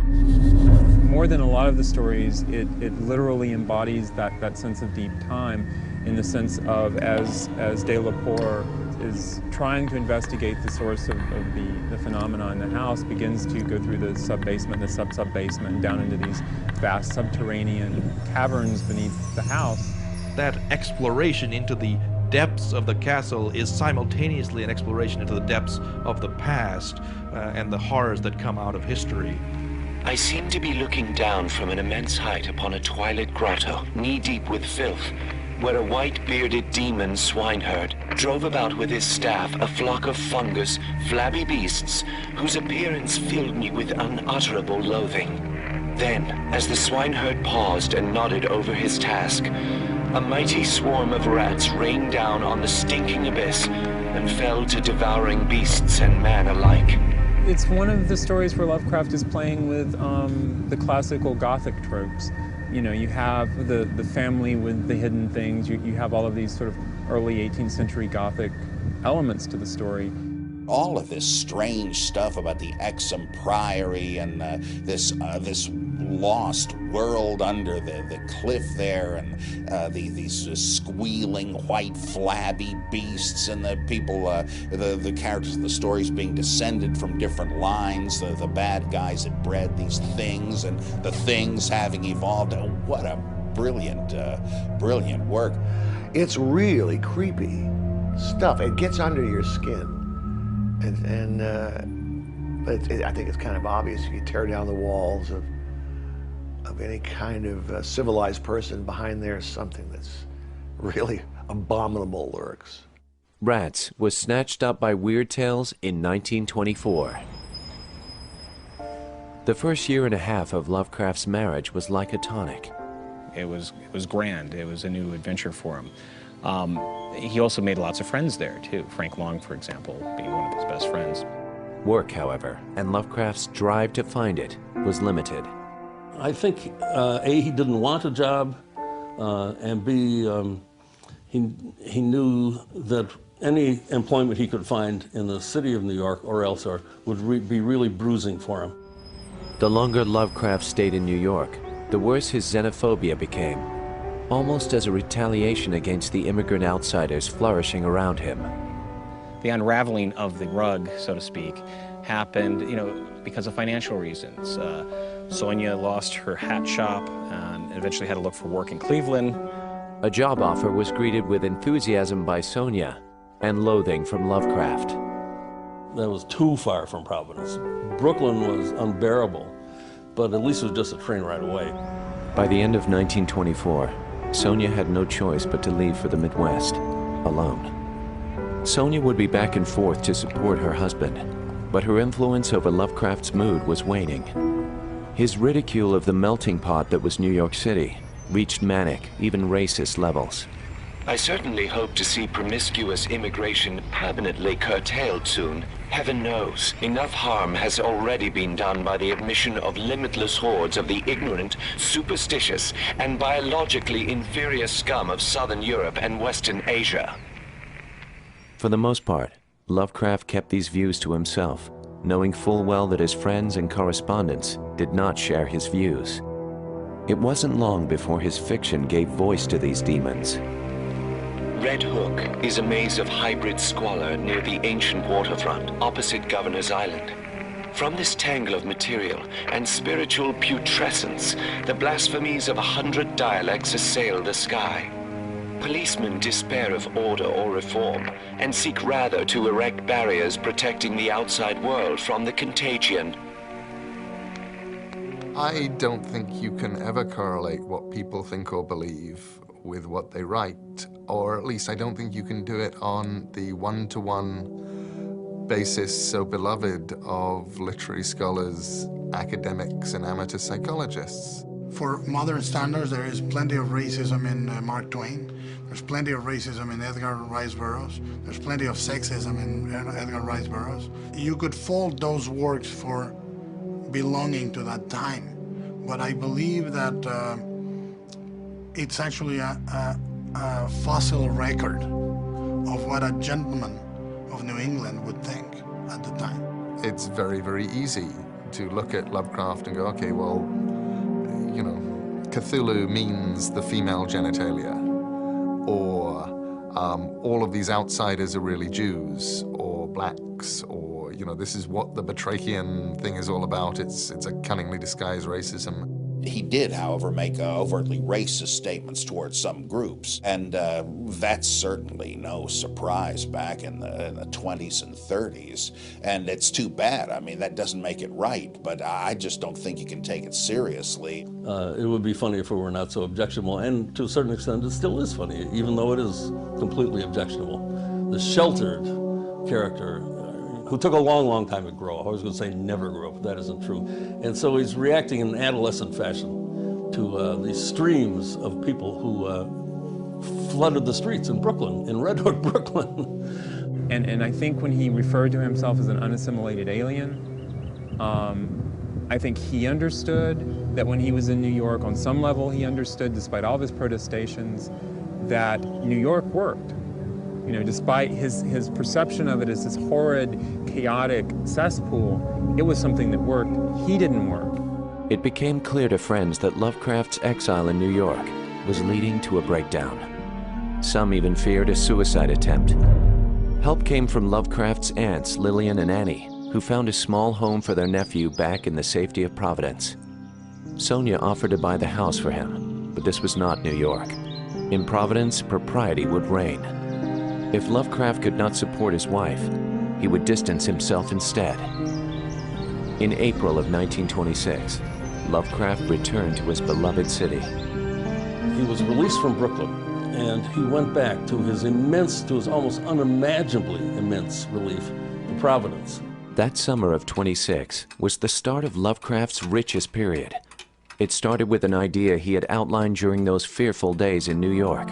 More than a lot of the stories, it literally embodies that sense of deep time, in the sense of as De La Poor is trying to investigate the source of the phenomena in the house, begins to go through the sub-basement, the sub-sub-basement, and down into these vast subterranean caverns beneath the house. That exploration into the depths of the castle is simultaneously an exploration into the depths of the past and the horrors that come out of history. I seem to be looking down from an immense height upon a twilit grotto, knee-deep with filth, where a white-bearded demon swineherd drove about with his staff a flock of fungus, flabby beasts, whose appearance filled me with unutterable loathing. Then, as the swineherd paused and nodded over his task, a mighty swarm of rats rained down on the stinking abyss and fell to devouring beasts and man alike. It's one of the stories where Lovecraft is playing with the classical Gothic tropes. You have the family with the hidden things. You have all of these sort of early 18th century Gothic elements to the story. All of this strange stuff about the Exham Priory and this lost world under the cliff there, and these squealing white flabby beasts, and the people, the characters of the stories being descended from different lines, the bad guys that bred these things, and the things having evolved. Oh, what a brilliant work. It's really creepy stuff. It gets under your skin. I think it's kind of obvious. If you tear down the walls of any kind of civilized person, behind there is something that's really abominable lurks. Rats was snatched up by Weird Tales in 1924. The first year and a half of Lovecraft's marriage was like a tonic. It was grand. It was a new adventure for him. He also made lots of friends there, too. Frank Long, for example, being one of his best friends. Work, however, and Lovecraft's drive to find it was limited. I think, A, he didn't want a job, and B, he knew that any employment he could find in the city of New York or elsewhere would be really bruising for him. The longer Lovecraft stayed in New York, the worse his xenophobia became, almost as a retaliation against the immigrant outsiders flourishing around him. The unraveling of the rug, so to speak, happened, because of financial reasons. Sonia lost her hat shop and eventually had to look for work in Cleveland. A job offer was greeted with enthusiasm by Sonia and loathing from Lovecraft. That was too far from Providence. Brooklyn was unbearable, but at least it was just a train ride away. By the end of 1924, Sonia had no choice but to leave for the Midwest, alone. Sonia would be back and forth to support her husband, but her influence over Lovecraft's mood was waning. His ridicule of the melting pot that was New York City reached manic, even racist levels. I certainly hope to see promiscuous immigration permanently curtailed soon. Heaven knows, enough harm has already been done by the admission of limitless hordes of the ignorant, superstitious, and biologically inferior scum of Southern Europe and Western Asia. For the most part, Lovecraft kept these views to himself, knowing full well that his friends and correspondents did not share his views. It wasn't long before his fiction gave voice to these demons. Red Hook is a maze of hybrid squalor near the ancient waterfront opposite Governor's Island. From this tangle of material and spiritual putrescence, the blasphemies of 100 dialects assail the sky. Policemen despair of order or reform and seek rather to erect barriers protecting the outside world from the contagion. I don't think you can ever correlate what people think or believe with what they write, or at least I don't think you can do it on the one-to-one basis so beloved of literary scholars, academics, and amateur psychologists. For modern standards, there is plenty of racism in Mark Twain. There's plenty of racism in Edgar Rice Burroughs. There's plenty of sexism in Edgar Rice Burroughs. You could fault those works for belonging to that time, but I believe that it's actually a fossil record of what a gentleman of New England would think at the time. It's very, very easy to look at Lovecraft and go, okay, well, you know, Cthulhu means the female genitalia, or all of these outsiders are really Jews or blacks, or, you know, this is what the Batrachian thing is all about. It's a cunningly disguised racism. He did, however, make overtly racist statements towards some groups, and that's certainly no surprise back in the 20s and 30s, and it's too bad. I mean, that doesn't make it right, but I just don't think you can take it seriously. It would be funny if it were not so objectionable, and to a certain extent it still is funny, even though it is completely objectionable. The sheltered character, who took a long, long time to grow. I was going to say never grew up, but that isn't true. And so he's reacting in an adolescent fashion to these streams of people who flooded the streets in Brooklyn, in Red Hook, Brooklyn. And I think when he referred to himself as an unassimilated alien, I think he understood that when he was in New York, on some level he understood, despite all of his protestations, that New York worked. You know, despite his perception of it as this horrid, chaotic cesspool, it was something that worked. He didn't work. It became clear to friends that Lovecraft's exile in New York was leading to a breakdown. Some even feared a suicide attempt. Help came from Lovecraft's aunts, Lillian and Annie, who found a small home for their nephew back in the safety of Providence. Sonia offered to buy the house for him, but this was not New York. In Providence, propriety would reign. If Lovecraft could not support his wife, he would distance himself instead. In April of 1926, Lovecraft returned to his beloved city. He was released from Brooklyn, and he went back to his almost unimaginably immense relief to Providence. That summer of 26 was the start of Lovecraft's richest period. It started with an idea he had outlined during those fearful days in New York,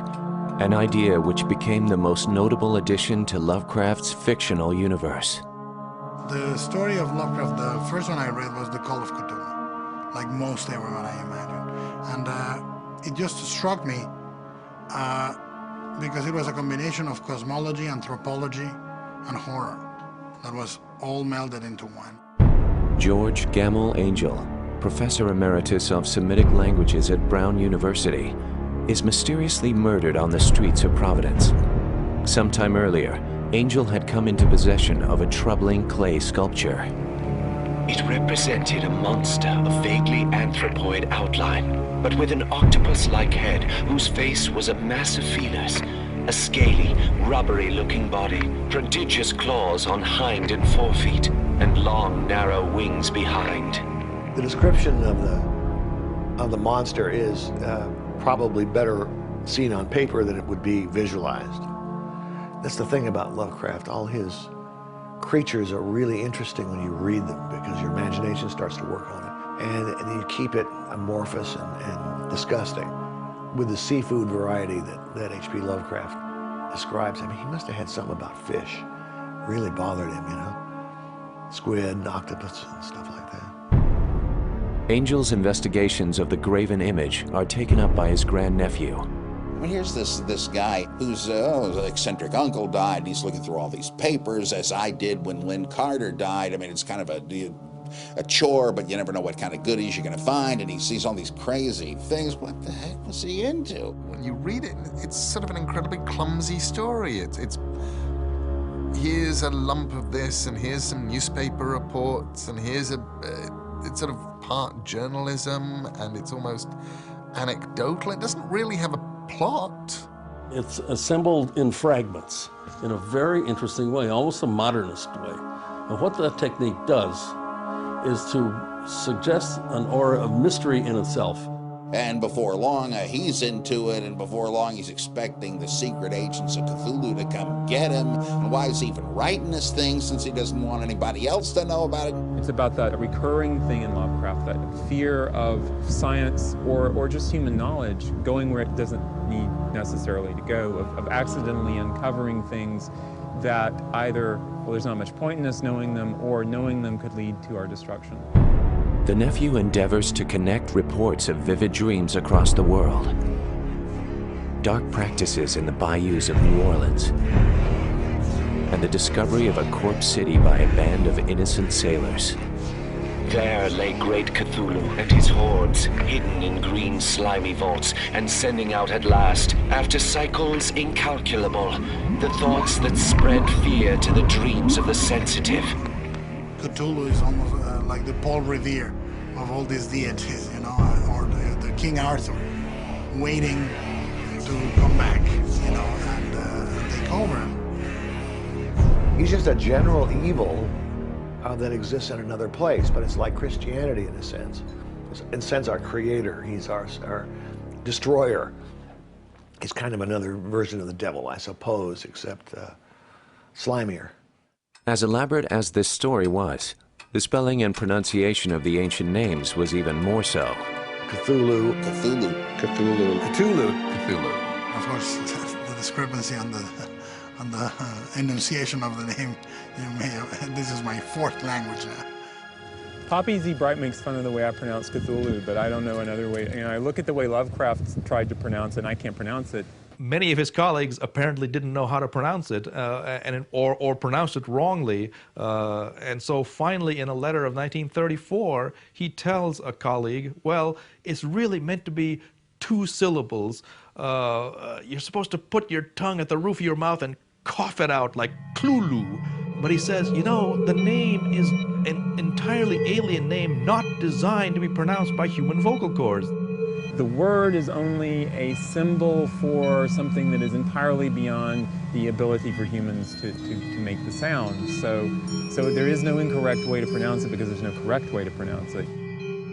an idea which became the most notable addition to Lovecraft's fictional universe. The story of Lovecraft, the first one I read was The Call of Cthulhu, like most everyone I imagine. And it just struck me because it was a combination of cosmology, anthropology, and horror that was all melded into one. George Gamble Angel, Professor Emeritus of Semitic Languages at Brown University, is mysteriously murdered on the streets of Providence. Sometime earlier, Angel had come into possession of a troubling clay sculpture. It represented a monster of vaguely anthropoid outline, but with an octopus-like head whose face was a mass of feelers, a scaly, rubbery-looking body, prodigious claws on hind and forefeet, and long, narrow wings behind. The description of the monster is probably better seen on paper than it would be visualized. That's the thing about Lovecraft. All his creatures are really interesting when you read them because your imagination starts to work on it. And you keep it amorphous and disgusting. With the seafood variety that H.P. Lovecraft describes, I mean, he must have had something about fish. Really bothered him, you know? Squid and octopus and stuff like that. Angel's investigations of the graven image are taken up by his grandnephew. I mean, here's this guy whose eccentric uncle died. He's looking through all these papers, as I did when Lynn Carter died. I mean, it's kind of a chore, but you never know what kind of goodies you're going to find, and he sees all these crazy things. What the heck was he into? When you read it, it's sort of an incredibly clumsy story. It's here's a lump of this, and here's some newspaper reports, and here's it's sort of part journalism, and it's almost anecdotal. It doesn't really have a plot. It's assembled in fragments in a very interesting way, almost a modernist way. And what that technique does is to suggest an aura of mystery in itself. And before long, he's into it, and before long, he's expecting the secret agents of Cthulhu to come get him. And why is he even writing this thing since he doesn't want anybody else to know about it? It's about that recurring thing in Lovecraft, that fear of science or just human knowledge going where it doesn't need necessarily to go, of accidentally uncovering things that either, well, there's not much point in us knowing them, or knowing them could lead to our destruction. The nephew endeavors to connect reports of vivid dreams across the world, dark practices in the bayous of New Orleans, and the discovery of a corpse city by a band of innocent sailors. There lay great Cthulhu and his hordes, hidden in green slimy vaults, and sending out at last, after cycles incalculable, the thoughts that spread fear to the dreams of the sensitive. Cthulhu is almost like the Paul Revere of all these deities, you know, or the King Arthur, waiting to come back, you know, and take over him. He's just a general evil that exists in another place, but it's like Christianity in a sense. In a sense, our creator, he's our destroyer. He's kind of another version of the devil, I suppose, except slimier. As elaborate as this story was, the spelling and pronunciation of the ancient names was even more so. Cthulhu. Cthulhu. Cthulhu. Cthulhu. Cthulhu. Of course, the discrepancy on the enunciation of the name, this is my fourth language now. Poppy Z. Bright makes fun of the way I pronounce Cthulhu, but I don't know another way. You know, I look at the way Lovecraft tried to pronounce it, and I can't pronounce it. Many of his colleagues apparently didn't know how to pronounce it, or pronounced it wrongly. And so finally, in a letter of 1934, he tells a colleague, well, it's really meant to be 2 syllables. You're supposed to put your tongue at the roof of your mouth and cough it out like Cthulhu. But he says, you know, the name is an entirely alien name, not designed to be pronounced by human vocal cords. the word is only a symbol for something that is entirely beyond the ability for humans to make the sound. So there is no incorrect way to pronounce it because there's no correct way to pronounce it.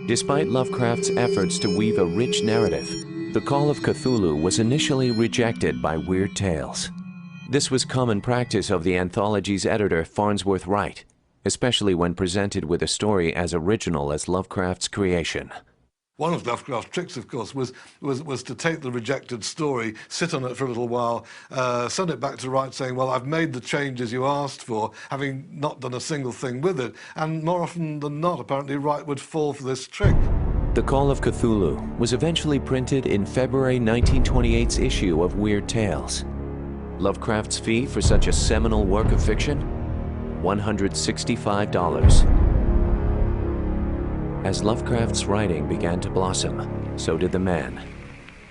Despite Lovecraft's efforts to weave a rich narrative, the Call of Cthulhu was initially rejected by Weird Tales. This was common practice of the anthology's editor, Farnsworth Wright, especially when presented with a story as original as Lovecraft's creation. One of Lovecraft's tricks, of course, was to take the rejected story, sit on it for a little while, send it back to Wright saying, well, I've made the changes you asked for, having not done a single thing with it. And more often than not, apparently, Wright would fall for this trick. The Call of Cthulhu was eventually printed in February 1928's issue of Weird Tales. Lovecraft's fee for such a seminal work of fiction? $165. As Lovecraft's writing began to blossom, so did the man.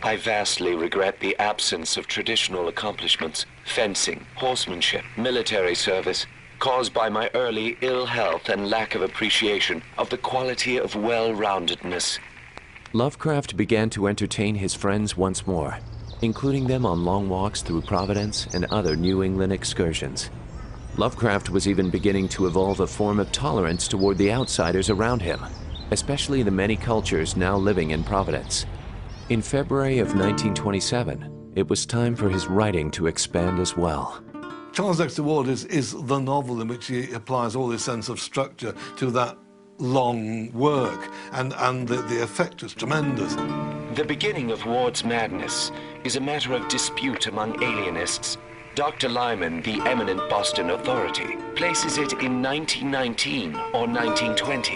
I vastly regret the absence of traditional accomplishments, fencing, horsemanship, military service, caused by my early ill health and lack of appreciation of the quality of well-roundedness. Lovecraft began to entertain his friends once more, including them on long walks through Providence and other New England excursions. Lovecraft was even beginning to evolve a form of tolerance toward the outsiders around him, especially the many cultures now living in Providence. In February of 1927, it was time for his writing to expand as well. Charles Dexter Ward is the novel in which he applies all his sense of structure to that long work, and the effect is tremendous. The beginning of Ward's madness is a matter of dispute among alienists. Dr. Lyman, the eminent Boston authority, places it in 1919 or 1920.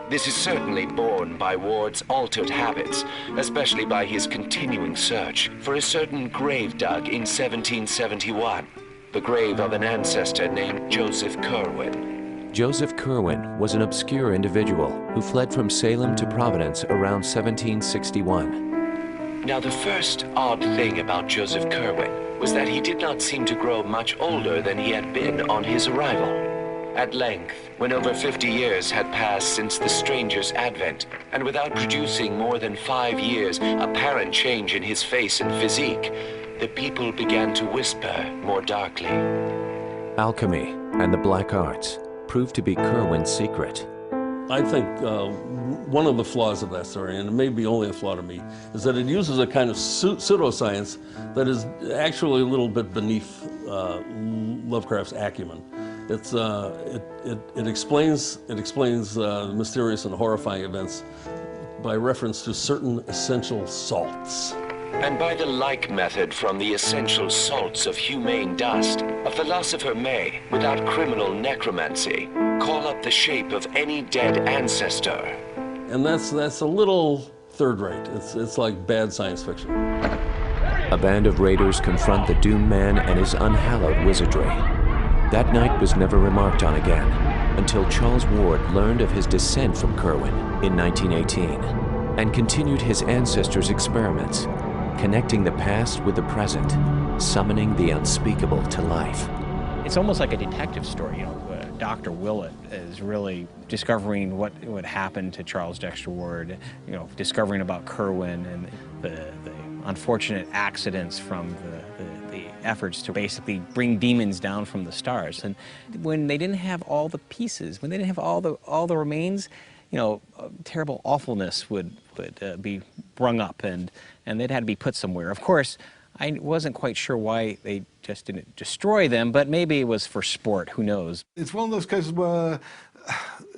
This is certainly borne by Ward's altered habits, especially by his continuing search for a certain grave dug in 1771, the grave of an ancestor named Joseph Curwen. Joseph Curwen was an obscure individual who fled from Salem to Providence around 1761. Now, the first odd thing about Joseph Curwen was that he did not seem to grow much older than he had been on his arrival. At length, when over 50 years had passed since the stranger's advent, and without producing more than 5 years' apparent change in his face and physique, the people began to whisper more darkly. Alchemy and the black arts proved to be Curwen's secret. I think one of the flaws of that story, and it may be only a flaw to me, is that it uses a kind of pseudoscience that is actually a little bit beneath Lovecraft's acumen. It explains mysterious and horrifying events by reference to certain essential salts. And by the like method from the essential salts of humane dust, a philosopher may, without criminal necromancy, call up the shape of any dead ancestor. And that's a little third-rate. It's like bad science fiction. A band of raiders confront the doomed man and his unhallowed wizardry. That night was never remarked on again, until Charles Ward learned of his descent from Curwen in 1918, and continued his ancestors' experiments, connecting the past with the present, summoning the unspeakable to life. It's almost like a detective story, you know. Dr. Willett is really discovering what would happen to Charles Dexter Ward, you know, discovering about Curwen and the unfortunate accidents from the efforts to basically bring demons down from the stars. And when they didn't have all the pieces, when they didn't have all the remains, you know, terrible awfulness would be brung up, and they'd had to be put somewhere. Of course, I wasn't quite sure why they just didn't destroy them, but maybe it was for sport, who knows. It's one of those cases where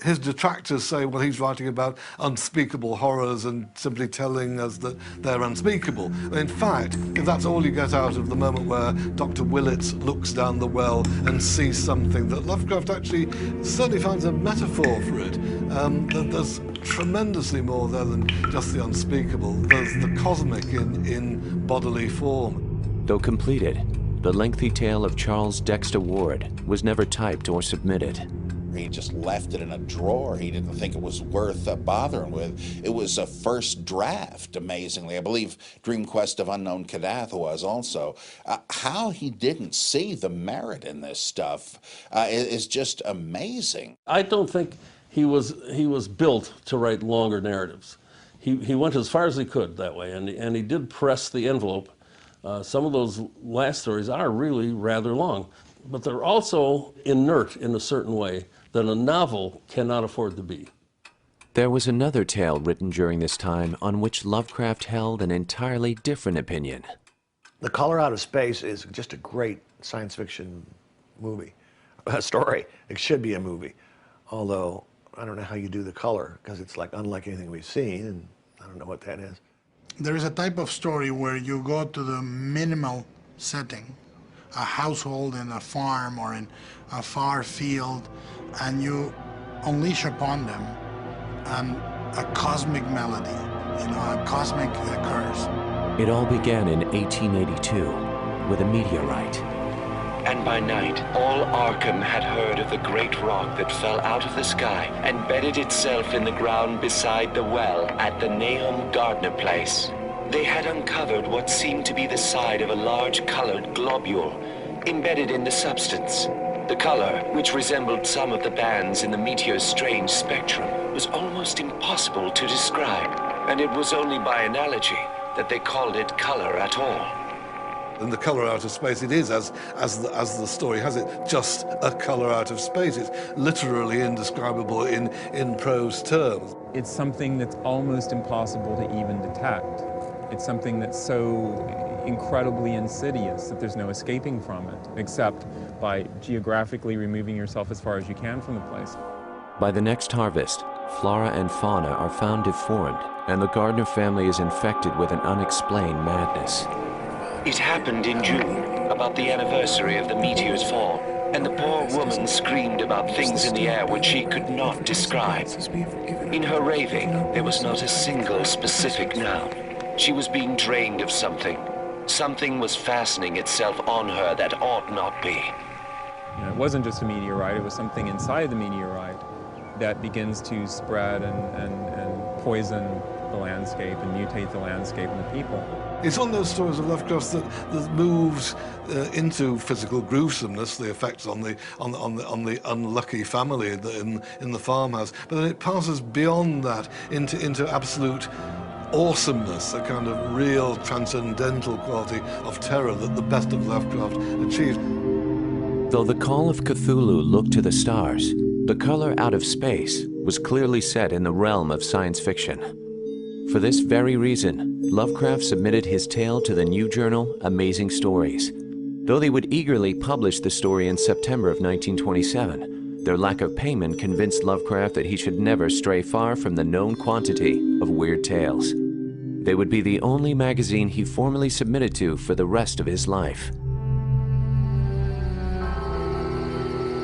his detractors say, well, he's writing about unspeakable horrors and simply telling us that they're unspeakable. In fact, if that's all you get out of the moment where Dr. Willett looks down the well and sees something, that Lovecraft actually certainly finds a metaphor for it. There's tremendously more there than just the unspeakable. There's the cosmic in bodily form. Though completed, the lengthy tale of Charles Dexter Ward was never typed or submitted. He just left it in a drawer. He didn't think it was worth bothering with. It was a first draft, amazingly. I believe Dream Quest of Unknown Kadath was also. How he didn't see the merit in this stuff is just amazing. I don't think he was built to write longer narratives. he went as far as he could that way, and he did press the envelope. Some of those last stories are really rather long, but they're also inert in a certain way that a novel cannot afford to be. There was another tale written during this time on which Lovecraft held an entirely different opinion. The Color Out of Space is just a great science fiction movie, a story. It should be a movie, although I don't know how you do the color, because it's like unlike anything we've seen, and I don't know what that is. There is a type of story where you go to the minimal setting, a household in a farm or in a far field, and you unleash upon them a cosmic melody, a cosmic curse. It all began in 1882 with a meteorite. And by night, all Arkham had heard of the great rock that fell out of the sky and bedded itself in the ground beside the well at the Nahum Gardner place. They had uncovered what seemed to be the side of a large colored globule embedded in the substance. The color, which resembled some of the bands in the meteor's strange spectrum, was almost impossible to describe, and it was only by analogy that they called it color at all. In The Color Out of Space, it is, as the story has it, just a color out of space. It's literally indescribable in prose terms. It's something that's almost impossible to even detect. It's something that's so incredibly insidious that there's no escaping from it, except by geographically removing yourself as far as you can from the place. By the next harvest, flora and fauna are found deformed, and the Gardner family is infected with an unexplained madness. It happened in June, about the anniversary of the meteor's fall, and the poor woman screamed about things in the air which she could not describe. In her raving, there was not a single specific noun. She was being drained of something. Something was fastening itself on her that ought not be. It wasn't just a meteorite, it was something inside the meteorite that begins to spread and poison the landscape and mutate the landscape and the people. It's one of those stories of Lovecraft that moves into physical gruesomeness, the effects on the unlucky family in the farmhouse, but then it passes beyond that into absolute awesomeness, a kind of real transcendental quality of terror that the best of Lovecraft achieved. Though the Call of Cthulhu looked to the stars, The Color Out of Space was clearly set in the realm of science fiction. For this very reason, Lovecraft submitted his tale to the new journal Amazing Stories. Though they would eagerly publish the story in September of 1927, their lack of payment convinced Lovecraft that he should never stray far from the known quantity of weird tales. They would be the only magazine he formally submitted to for the rest of his life.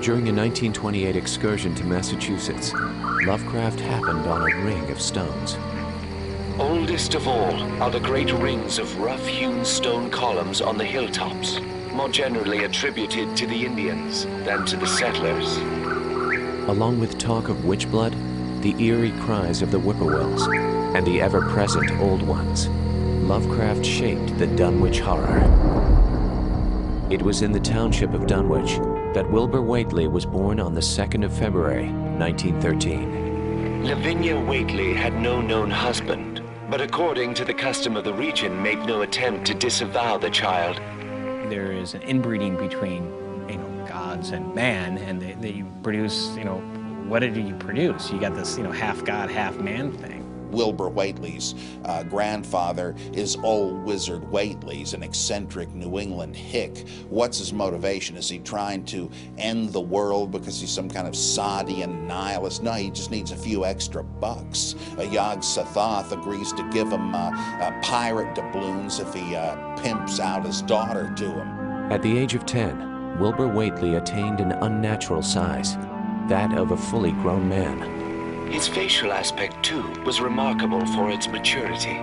During a 1928 excursion to Massachusetts, Lovecraft happened on a ring of stones. Oldest of all are the great rings of rough-hewn stone columns on the hilltops, more generally attributed to the Indians than to the settlers. Along with talk of witch blood, the eerie cries of the whippoorwills, and the ever-present old ones, Lovecraft shaped the Dunwich Horror. It was in the township of Dunwich that Wilbur Whately was born on the 2nd of February, 1913. Lavinia Whately had no known husband, but according to the custom of the region, made no attempt to disavow the child. There is an inbreeding between, gods and man, and that you produce, what did you produce? You got this, half god, half man thing. Wilbur Whately's grandfather is old Wizard Whately's an eccentric New England hick. What's his motivation? Is he trying to end the world because he's some kind of Sadian nihilist? No, he just needs a few extra bucks. Yog Sothoth agrees to give him pirate doubloons if he pimps out his daughter to him. At the age of 10, Wilbur Whately attained an unnatural size, that of a fully grown man. His facial aspect, too, was remarkable for its maturity,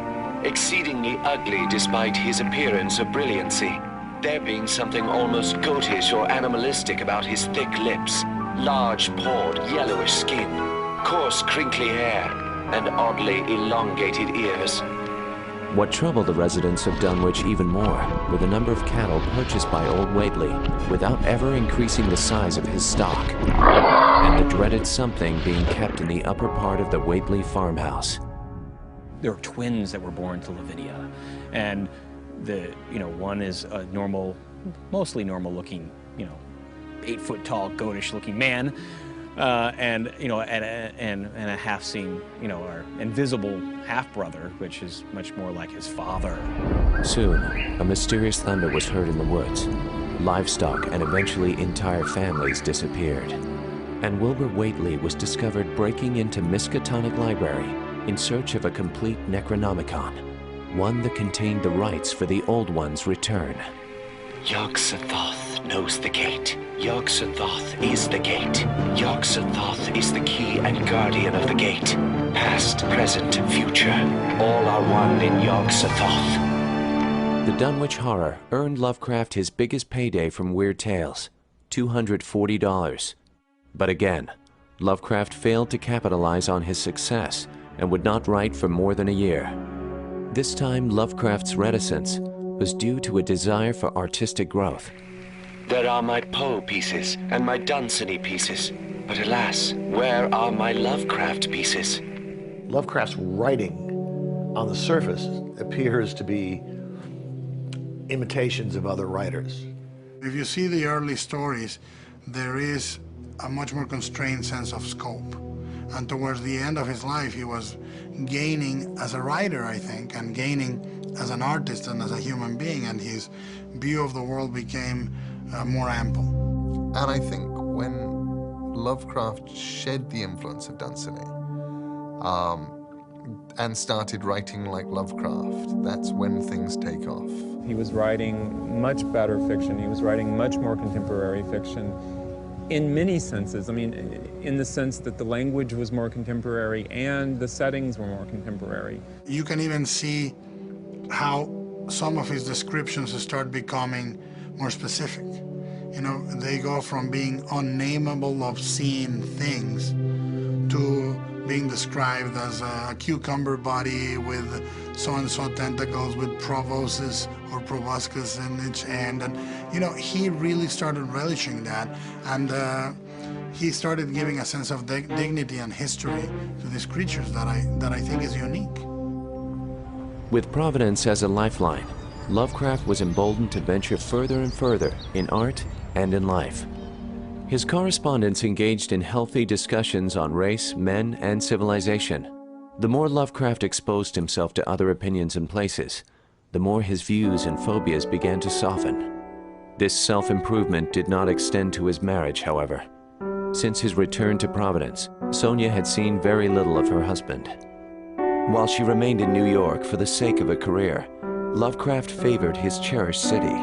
exceedingly ugly despite his appearance of brilliancy, there being something almost goatish or animalistic about his thick lips, large, pored, yellowish skin, coarse, crinkly hair, and oddly elongated ears. What troubled the residents of Dunwich even more were the number of cattle purchased by old Whately without ever increasing the size of his stock, and the dreaded something being kept in the upper part of the Whately farmhouse. there are twins that were born to Lavinia, and one is a normal, mostly normal-looking, 8-foot tall, goatish-looking man, and a half-seen, our invisible half-brother, which is much more like his father. Soon, a mysterious thunder was heard in the woods. Livestock and eventually entire families disappeared. And Wilbur Whately was discovered breaking into Miskatonic Library in search of a complete Necronomicon, one that contained the rites for the Old One's return. Yog-Sothoth knows the gate. Yog-Sothoth is the gate. Yog-Sothoth is the key and guardian of the gate. Past, present, future, all are one in Yog-Sothoth. The Dunwich Horror earned Lovecraft his biggest payday from Weird Tales, $240. But again, Lovecraft failed to capitalize on his success and would not write for more than a year. This time, Lovecraft's reticence was due to a desire for artistic growth. There are my Poe pieces and my Dunsany pieces, but alas, where are my Lovecraft pieces? Lovecraft's writing, on the surface, appears to be imitations of other writers. If you see the early stories, there is a much more constrained sense of scope. And towards the end of his life, he was gaining as a writer, I think, and gaining as an artist and as a human being, and his view of the world became more ample. And I think when Lovecraft shed the influence of Dunsany and started writing like Lovecraft, that's when things take off. He was writing much better fiction. He was writing much more contemporary fiction in many senses. I mean, in the sense that the language was more contemporary and the settings were more contemporary. You can even see how some of his descriptions start becoming more specific. They go from being unnameable, obscene things to being described as a cucumber body with so-and-so tentacles with proboscis or proboscis in each end. And, he really started relishing that. And he started giving a sense of dignity and history to these creatures that I think is unique. With Providence as a lifeline, Lovecraft was emboldened to venture further and further in art and in life. His correspondents engaged in healthy discussions on race, men, and civilization. The more Lovecraft exposed himself to other opinions and places, the more his views and phobias began to soften. This self-improvement did not extend to his marriage, however. Since his return to Providence, Sonia had seen very little of her husband. While she remained in New York for the sake of a career, Lovecraft favored his cherished city.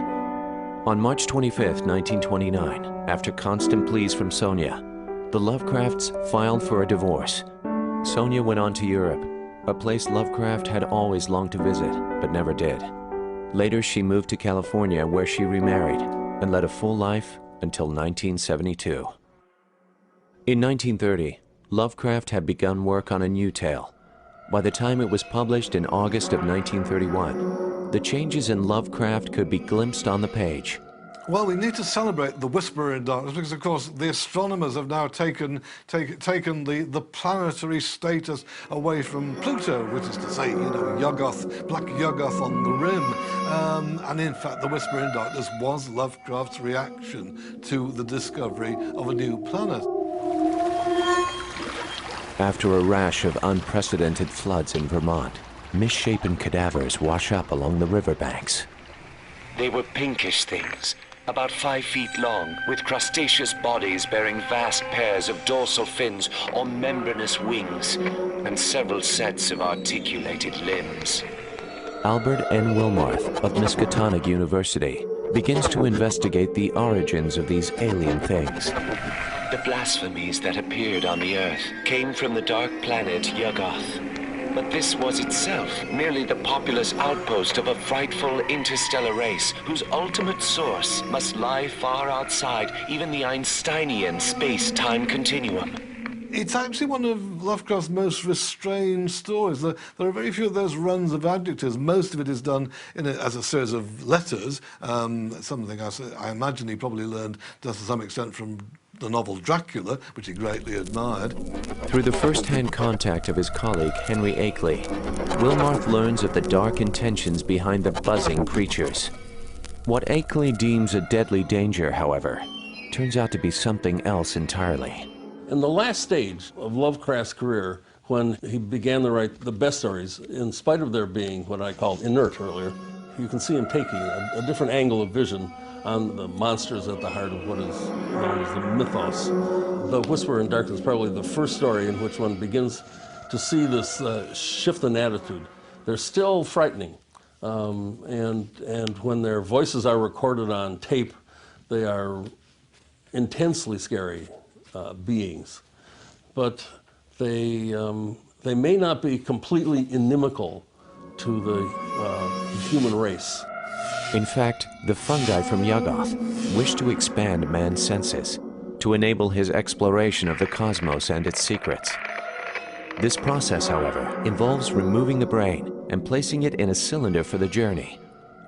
On March 25, 1929, after constant pleas from Sonia, the Lovecrafts filed for a divorce. Sonia went on to Europe, a place Lovecraft had always longed to visit, but never did. Later, she moved to California, where she remarried and led a full life until 1972. In 1930, Lovecraft had begun work on a new tale. By the time it was published in August of 1931, the changes in Lovecraft could be glimpsed on the page. Well, we need to celebrate the Whisperer in Darkness because, of course, the astronomers have now taken the planetary status away from Pluto, which is to say, Yuggoth, black Yuggoth on the rim. And in fact, the Whisperer in Darkness was Lovecraft's reaction to the discovery of a new planet. After a rash of unprecedented floods in Vermont, misshapen cadavers wash up along the riverbanks. They were pinkish things, about 5 feet long, with crustaceous bodies bearing vast pairs of dorsal fins or membranous wings, and several sets of articulated limbs. Albert N. Wilmarth of Miskatonic University begins to investigate the origins of these alien things. The blasphemies that appeared on the Earth came from the dark planet Yuggoth. But this was itself merely the populous outpost of a frightful interstellar race whose ultimate source must lie far outside even the Einsteinian space-time continuum. It's actually one of Lovecraft's most restrained stories. There are very few of those runs of adjectives. Most of it is done as a series of letters, something I imagine he probably learned just to some extent from the novel Dracula, which he greatly admired. Through the first-hand contact of his colleague, Henry Akeley, Wilmarth learns of the dark intentions behind the buzzing creatures. What Akeley deems a deadly danger, however, turns out to be something else entirely. In the last stage of Lovecraft's career, when he began to write the best stories, in spite of their being what I called inert earlier, you can see him taking a different angle of vision on the monsters at the heart of what is known as the mythos. The Whisperer in Darkness is probably the first story in which one begins to see this shift in attitude. They're still frightening, and when their voices are recorded on tape, they are intensely scary beings. But they may not be completely inimical to the human race. In fact, the fungi from Yuggoth wish to expand man's senses to enable his exploration of the cosmos and its secrets. This process, however, involves removing the brain and placing it in a cylinder for the journey,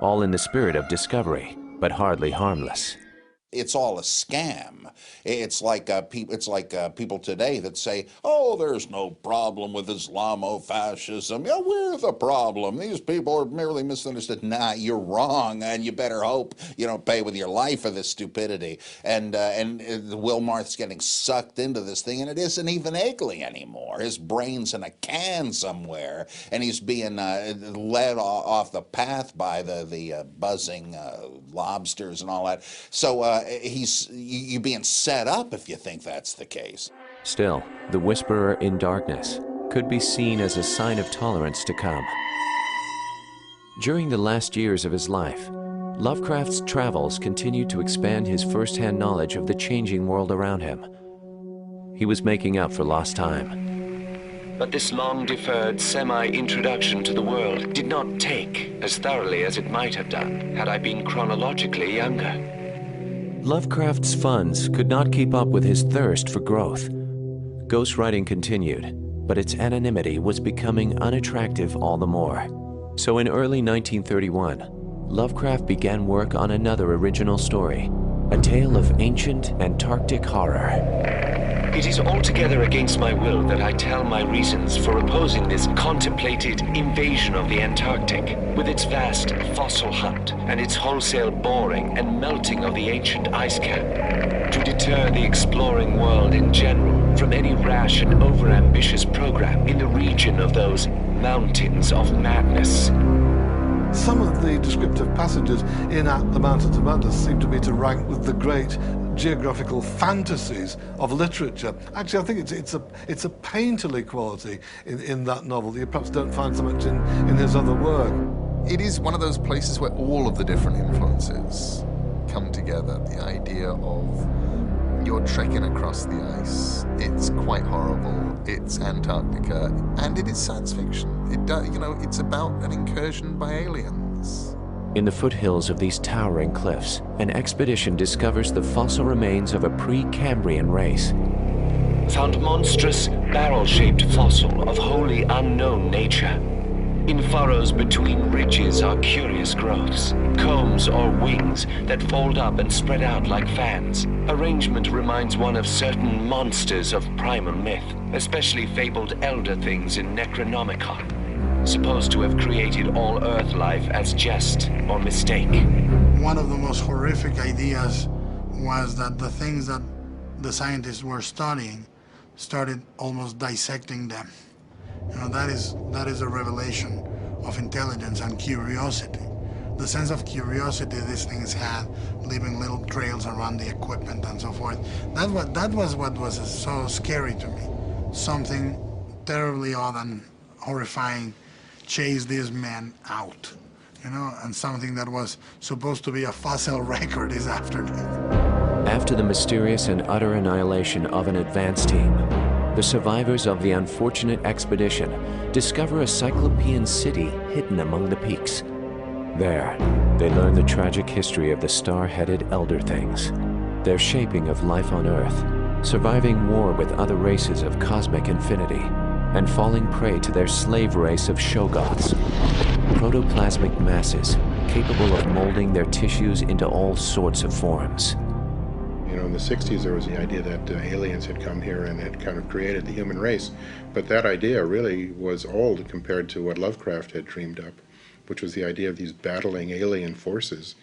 all in the spirit of discovery, but hardly harmless. It's all a scam. It's like people today that say, "Oh, there's no problem with Islamofascism." Yeah, we're the problem. These people are merely misunderstood. Nah, you're wrong, and you better hope you don't pay with your life for this stupidity. And Wilmarth's getting sucked into this thing, and it isn't even Akeley anymore. His brain's in a can somewhere, and he's being led off the path by the buzzing lobsters and all that. So you're being set up if you think that's the case. Still, the Whisperer in Darkness could be seen as a sign of tolerance to come. During the last years of his life, Lovecraft's travels continued to expand his first-hand knowledge of the changing world around him. He was making up for lost time. But this long-deferred semi-introduction to the world did not take as thoroughly as it might have done had I been chronologically younger. Lovecraft's funds could not keep up with his thirst for growth. Ghostwriting continued, but its anonymity was becoming unattractive all the more. So in early 1931, Lovecraft began work on another original story, a tale of ancient Antarctic horror. It is altogether against my will that I tell my reasons for opposing this contemplated invasion of the Antarctic, with its vast fossil hunt and its wholesale boring and melting of the ancient ice cap, to deter the exploring world in general from any rash and overambitious program in the region of those mountains of madness. Some of the descriptive passages in At the Mountains of Madness seem to me to rank with the great geographical fantasies of literature. Actually, I think it's a painterly quality in that novel that you perhaps don't find so much in his other work. It is one of those places where all of the different influences come together. The idea of you're trekking across the ice, it's quite horrible, it's Antarctica, and it is science fiction. It's about an incursion by aliens. In the foothills of these towering cliffs, an expedition discovers the fossil remains of a pre-Cambrian race. Found monstrous, barrel-shaped fossil of wholly unknown nature. In furrows between ridges are curious growths, combs or wings that fold up and spread out like fans. Arrangement reminds one of certain monsters of primal myth, especially fabled elder things in Necronomicon, supposed to have created all Earth life as jest or mistake. One of the most horrific ideas was that the things that the scientists were studying started almost dissecting them. That is a revelation of intelligence and curiosity. The sense of curiosity these things had, leaving little trails around the equipment and so forth. That was what was so scary to me. Something terribly odd and horrifying chased these men out, and something that was supposed to be a fossil record is after them. After the mysterious and utter annihilation of an advance team, the survivors of the unfortunate expedition discover a Cyclopean city hidden among the peaks. There, they learn the tragic history of the star-headed Elder Things, their shaping of life on Earth, surviving war with other races of cosmic infinity, and falling prey to their slave race of Shoggoths, protoplasmic masses capable of molding their tissues into all sorts of forms. in the 60s there was the idea that aliens had come here and had kind of created the human race. But that idea really was old compared to what Lovecraft had dreamed up, which was the idea of these battling alien forces,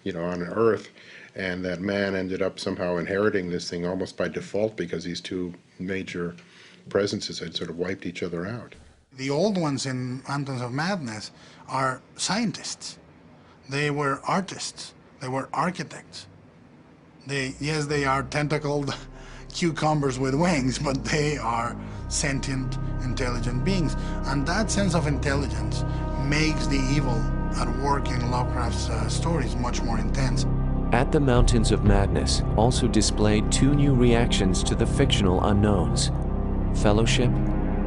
on Earth, and that man ended up somehow inheriting this thing almost by default because these two major presences had sort of wiped each other out. The old ones in Mountains of Madness are scientists. They were artists. They were architects. Yes, they are tentacled cucumbers with wings, but they are sentient, intelligent beings. And that sense of intelligence makes the evil at work in Lovecraft's stories much more intense. At the Mountains of Madness also displayed two new reactions to the fictional unknowns: fellowship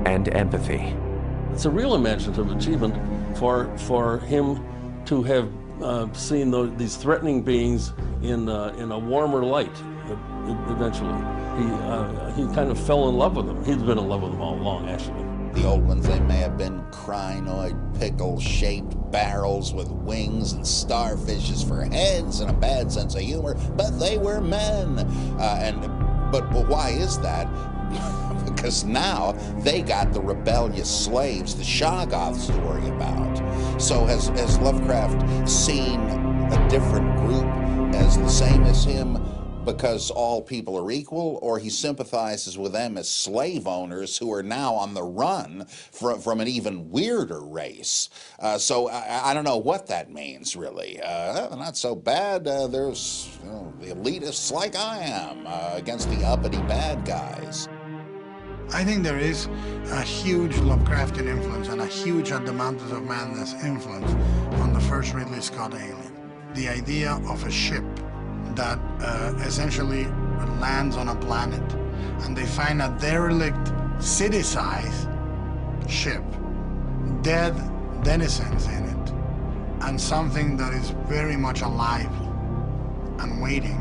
and empathy. It's a real imaginative achievement for him to have seen these threatening beings in a warmer light. Eventually, he kind of fell in love with them. He'd been in love with them all along, actually. The old ones, they may have been crinoid, pickle-shaped barrels with wings and starfishes for heads and a bad sense of humor, but they were men. But why is that? Because now they got the rebellious slaves the Shoggoths to worry about. So has Lovecraft seen a different group as the same as him because all people are equal, or he sympathizes with them as slave owners who are now on the run from an even weirder race? So I don't know what that means, really. Not so bad. There's the elitists like I am against the uppity bad guys. I think there is a huge Lovecraftian influence and a huge At the Mountains of Madness influence on the first Ridley Scott Alien. The idea of a ship that essentially lands on a planet, and they find a derelict city-sized ship, dead denizens in it, and something that is very much alive and waiting,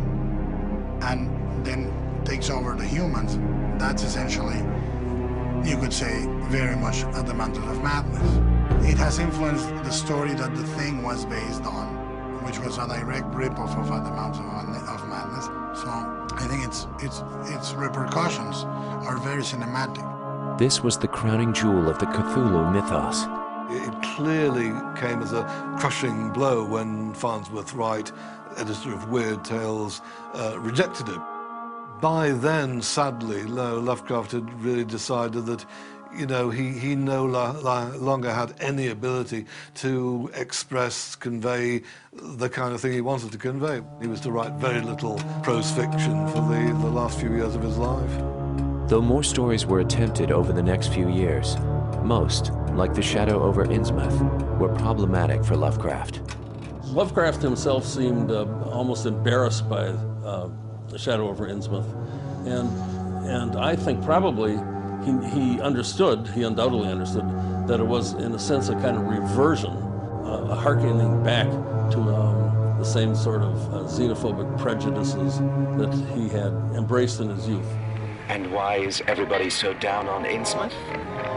and then takes over the humans. That's essentially, you could say, very much At the Mountains of Madness. It has influenced the story that The Thing was based on, which was a direct ripoff of At the Mountains of Madness. So I think its repercussions are very cinematic. This was the crowning jewel of the Cthulhu mythos. It clearly came as a crushing blow when Farnsworth Wright, editor of Weird Tales, rejected it. By then, sadly, Lovecraft had really decided that, he no longer had any ability to express, convey the kind of thing he wanted to convey. He was to write very little prose fiction for the last few years of his life. Though more stories were attempted over the next few years, most, like The Shadow over Innsmouth, were problematic for Lovecraft. Lovecraft himself seemed almost embarrassed by The Shadow over Innsmouth, and I think probably he undoubtedly understood that it was, in a sense, a kind of reversion, a harkening back to the same sort of xenophobic prejudices that he had embraced in his youth. And why is everybody so down on Innsmouth?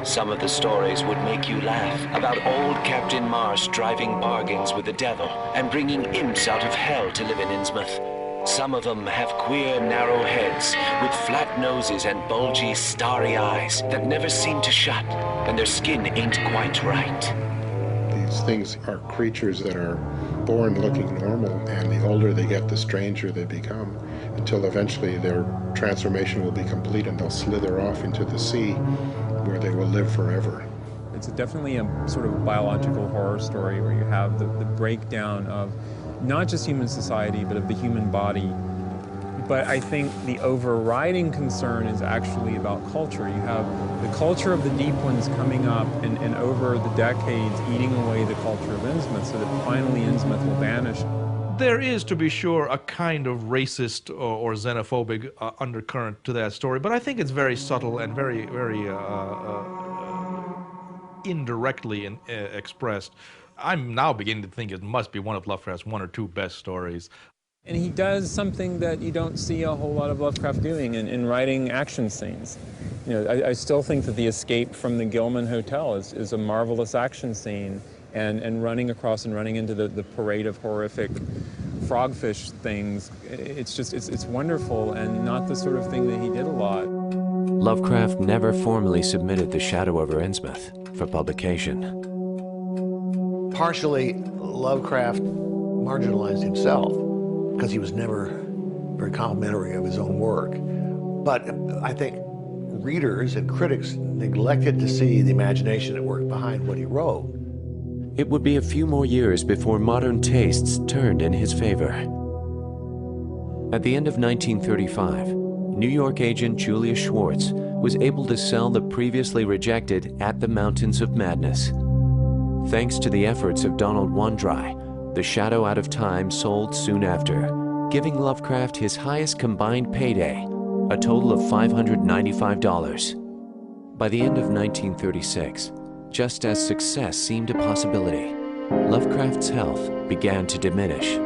Some of the stories would make you laugh about old Captain Marsh driving bargains with the devil and bringing imps out of hell to live in Innsmouth. Some of them have queer, narrow heads with flat noses and bulgy, starry eyes that never seem to shut, and their skin ain't quite right. These things are creatures that are born looking normal, and the older they get, the stranger they become, until eventually their transformation will be complete and they'll slither off into the sea where they will live forever. It's definitely a sort of biological horror story where you have the breakdown of not just human society, but of the human body. But I think the overriding concern is actually about culture. You have the culture of the Deep Ones coming up and over the decades eating away the culture of Innsmouth, so that finally Innsmouth will vanish. There is, to be sure, a kind of racist or xenophobic undercurrent to that story, but I think it's very subtle and very indirectly expressed. I'm now beginning to think it must be one of Lovecraft's one or two best stories. And he does something that you don't see a whole lot of Lovecraft doing in writing action scenes. I still think that the escape from the Gilman Hotel is a marvelous action scene, and running across and running into the parade of horrific frogfish things. It's wonderful and not the sort of thing that he did a lot. Lovecraft never formally submitted The Shadow over Innsmouth for publication. Partially, Lovecraft marginalized himself because he was never very complimentary of his own work. But I think readers and critics neglected to see the imagination at work behind what he wrote. It would be a few more years before modern tastes turned in his favor. At the end of 1935, New York agent Julia Schwartz was able to sell the previously rejected At the Mountains of Madness. Thanks to the efforts of Donald Wandrei, The Shadow Out of Time sold soon after, giving Lovecraft his highest combined payday, a total of $595. By the end of 1936, just as success seemed a possibility, Lovecraft's health began to diminish.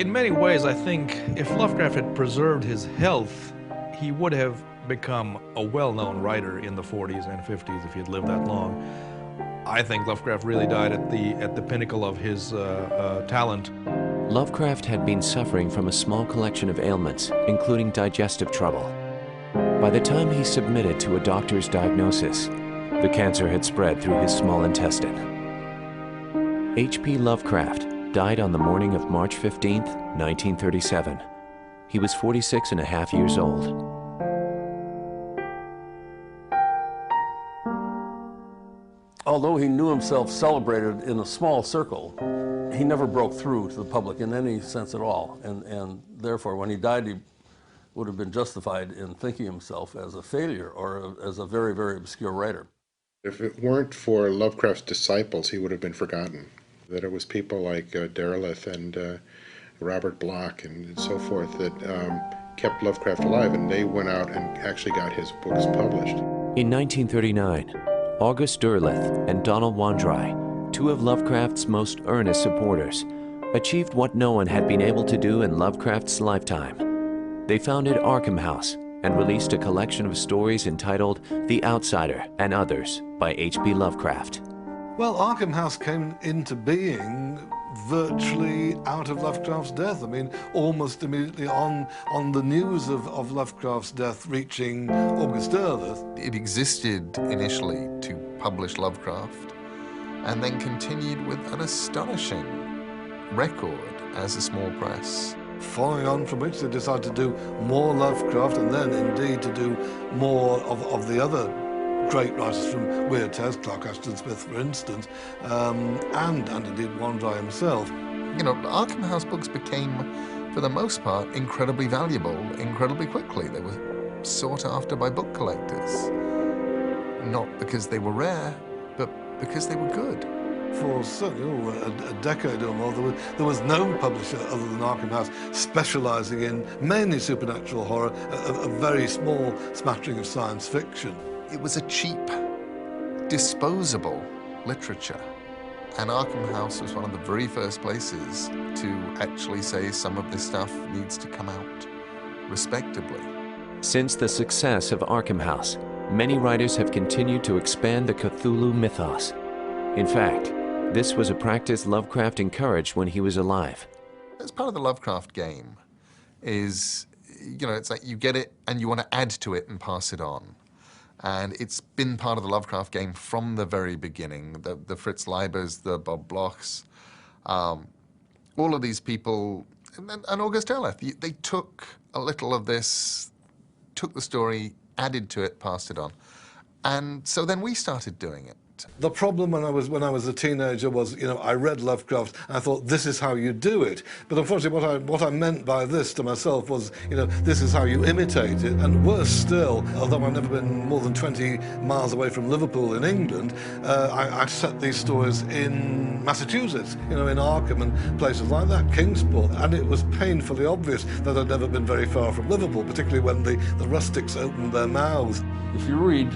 In many ways, I think if Lovecraft had preserved his health, he would have become a well-known writer in the 40s and 50s if he had lived that long. I think Lovecraft really died at the pinnacle of his talent. Lovecraft had been suffering from a small collection of ailments, including digestive trouble. By the time he submitted to a doctor's diagnosis, the cancer had spread through his small intestine. H.P. Lovecraft died on the morning of March 15, 1937. He was 46 and a half years old. Although he knew himself celebrated in a small circle, he never broke through to the public in any sense at all. And therefore, when he died, he would have been justified in thinking himself as a failure or as a very, very obscure writer. If it weren't for Lovecraft's disciples, he would have been forgotten. That it was people like Derleth and Robert Bloch and so forth that kept Lovecraft alive, and they went out and actually got his books published. In 1939, August Derleth and Donald Wandrei, two of Lovecraft's most earnest supporters, achieved what no one had been able to do in Lovecraft's lifetime. They founded Arkham House and released a collection of stories entitled The Outsider and Others by H.P. Lovecraft. Well, Arkham House came into being virtually out of Lovecraft's death. I mean, almost immediately on the news of Lovecraft's death reaching August Derleth. It existed initially to publish Lovecraft and then continued with an astonishing record as a small press. Following on from which they decided to do more Lovecraft and then indeed to do more of the other great writers from Weird Tales, Clark Ashton Smith, for instance, and indeed Wandrei himself. You know, Arkham House books became, for the most part, incredibly valuable incredibly quickly. They were sought after by book collectors. Not because they were rare, but because they were good. For certainly a decade or more, there was no publisher other than Arkham House specializing in mainly supernatural horror, a very small smattering of science fiction. It was a cheap, disposable literature. And Arkham House was one of the very first places to actually say some of this stuff needs to come out respectably. Since the success of Arkham House, many writers have continued to expand the Cthulhu mythos. In fact, this was a practice Lovecraft encouraged when he was alive. As part of the Lovecraft game is, you know, it's like you get it and you want to add to it and pass it on. And it's been part of the Lovecraft game from the very beginning. The Fritz Leibers, the Bob Blochs, all of these people, and August Derleth, they took a little of this, took the story, added to it, passed it on. And so then we started doing it. The problem when I was a teenager was, you know, I read Lovecraft and I thought, this is how you do it. But unfortunately, what I meant by this to myself was, you know, this is how you imitate it. And worse still, although I've never been more than 20 miles away from Liverpool in England, I set these stories in Massachusetts, you know, in Arkham and places like that, Kingsport. And it was painfully obvious that I'd never been very far from Liverpool, particularly when the rustics opened their mouths. If you read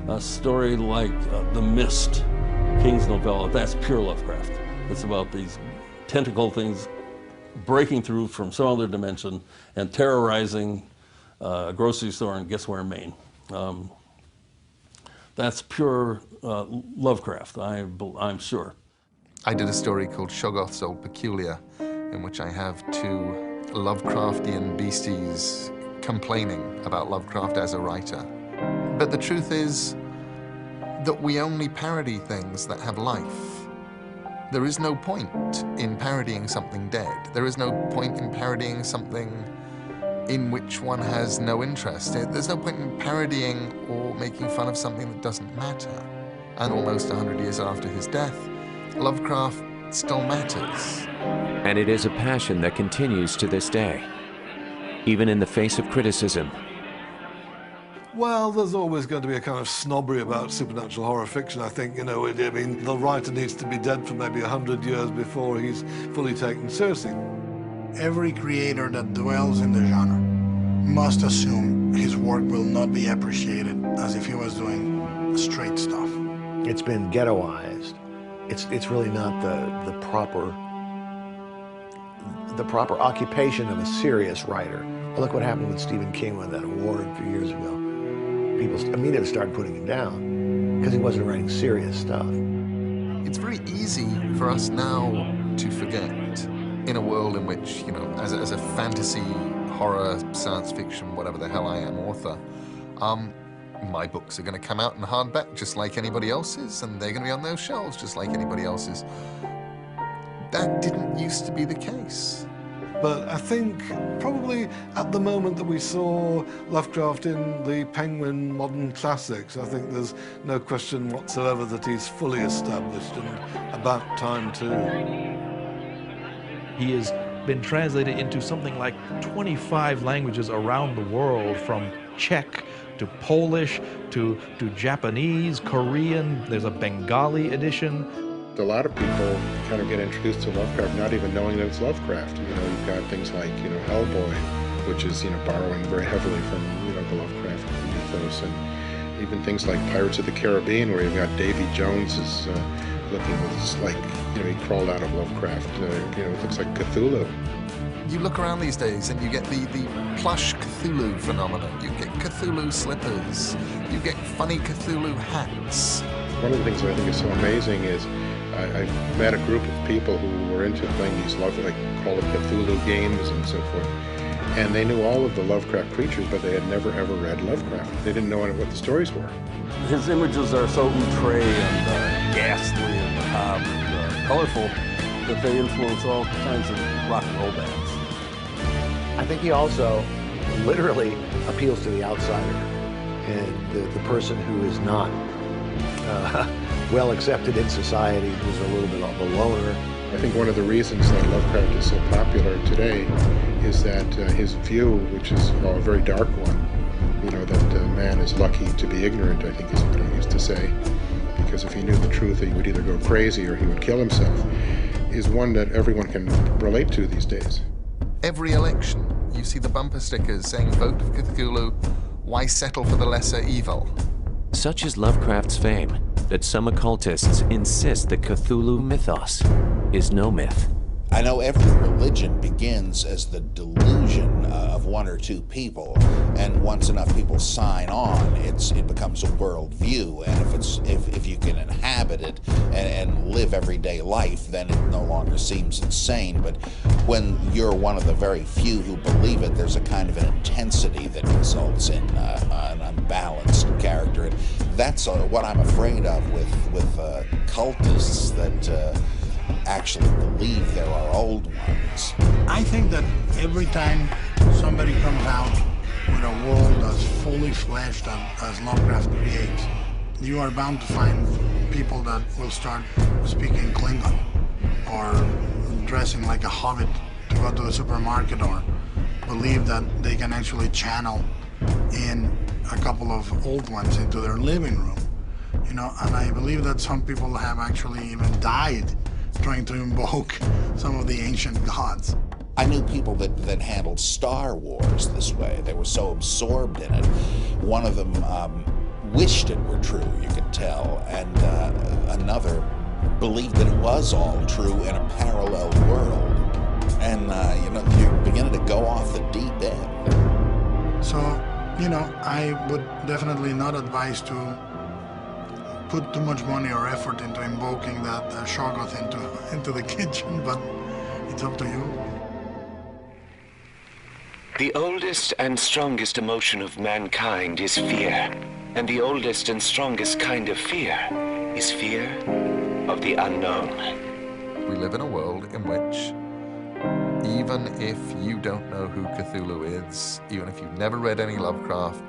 a story like The Mist, King's novella, that's pure Lovecraft. It's about these tentacle things breaking through from some other dimension and terrorizing a grocery store in guess where, Maine. That's pure Lovecraft, I'm sure. I did a story called Shoggoth's Old Peculiar, in which I have two Lovecraftian beasties complaining about Lovecraft as a writer. But the truth is that we only parody things that have life. There is no point in parodying something dead. There is no point in parodying something in which one has no interest. There's no point in parodying or making fun of something that doesn't matter. And almost 100 years after his death, Lovecraft still matters. And it is a passion that continues to this day, even in the face of criticism. Well, there's always going to be a kind of snobbery about supernatural horror fiction, I think. You know, I mean, the writer needs to be dead for maybe 100 years before he's fully taken seriously. Every creator that dwells in the genre must assume his work will not be appreciated as if he was doing straight stuff. It's been ghettoized. It's really not the proper occupation of a serious writer. Well, look what happened with Stephen King with that award a few years ago. People immediately started putting him down because he wasn't writing serious stuff. It's very easy for us now to forget, in a world in which, you know, as a fantasy, horror, science fiction, whatever the hell I am, author, my books are going to come out in hardback just like anybody else's, and they're going to be on those shelves just like anybody else's. That didn't used to be the case. But I think probably at the moment that we saw Lovecraft in the Penguin Modern Classics, I think there's no question whatsoever that he's fully established and about time too. He has been translated into something like 25 languages around the world, from Czech to Polish to Japanese, Korean. There's a Bengali edition. A lot of people kind of get introduced to Lovecraft not even knowing that it's Lovecraft. You know, you've got things like, you know, Hellboy, which is, you know, borrowing very heavily from, you know, the Lovecraft mythos, and even things like Pirates of the Caribbean, where you've got Davy Jones is looking like, you know, he crawled out of Lovecraft. You know, it looks like Cthulhu. You look around these days and you get the plush Cthulhu phenomenon. You get Cthulhu slippers. You get funny Cthulhu hats. One of the things that I think is so amazing is I've met a group of people who were into playing these Call of Cthulhu games and so forth. And they knew all of the Lovecraft creatures, but they had never ever read Lovecraft. They didn't know what the stories were. His images are so outre and ghastly and colorful that they influence all kinds of rock and roll bands. I think he also literally appeals to the outsider and the person who is not well accepted in society, who's a little bit of a loner. I think one of the reasons that Lovecraft is so popular today is that his view, which is a very dark one, you know, that man is lucky to be ignorant, I think is what he used to say, because if he knew the truth, he would either go crazy or he would kill himself, is one that everyone can relate to these days. Every election, you see the bumper stickers saying, "Vote for Cthulhu, why settle for the lesser evil?" Such is Lovecraft's fame that some occultists insist that Cthulhu mythos is no myth. I know every religion begins as the delusion of one or two people, and once enough people sign on, it becomes a worldview. And if you can inhabit it and live everyday life, then it no longer seems insane. But when you're one of the very few who believe it, there's a kind of an intensity that results in an unbalanced character. And that's what I'm afraid of with cultists that actually believe there are old ones. I think that every time somebody comes out with a world as fully fleshed as Lovecraft creates, you are bound to find people that will start speaking Klingon or dressing like a hobbit to go to the supermarket, or believe that they can actually channel in a couple of old ones into their living room. You know, and I believe that some people have actually even died trying to invoke some of the ancient gods. I knew people that handled Star Wars this way. They were so absorbed in it. One of them wished it were true, you could tell, and another believed that it was all true in a parallel world. And, you know, you're beginning to go off the deep end. So, you know, I would definitely not advise to put too much money or effort into invoking that Shoggoth into the kitchen, but It's up to you. The oldest and strongest emotion of mankind is fear, and the oldest and strongest kind of fear is fear of the unknown. We live in a world in which, even if you don't know who Cthulhu is, even if you've never read any Lovecraft,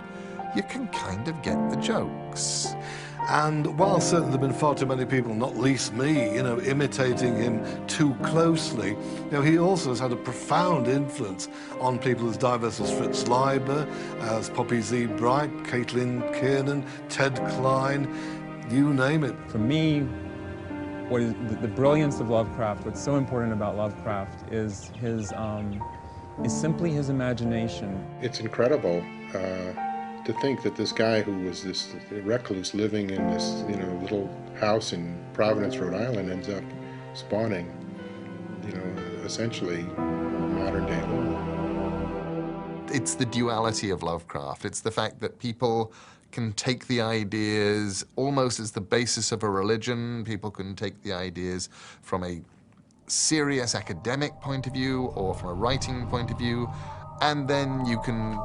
you can kind of get the jokes. And while certainly there have been far too many people, not least me, imitating him too closely, he also has had a profound influence on people as diverse as Fritz Leiber, as Poppy Z. Bright, Caitlin Kiernan, Ted Klein, you name it. For me, what is the brilliance of Lovecraft, what's so important about Lovecraft is is simply his imagination. It's incredible to think that this guy who was this recluse living in this little house in Providence, Rhode Island, ends up spawning essentially modern day Lowell. It's the duality of Lovecraft. It's the fact that people can take the ideas almost as the basis of a religion. People can take the ideas from a serious academic point of view or from a writing point of view, and then you can...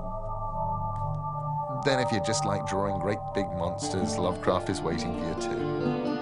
Then if you just like drawing great big monsters, Lovecraft is waiting for you too.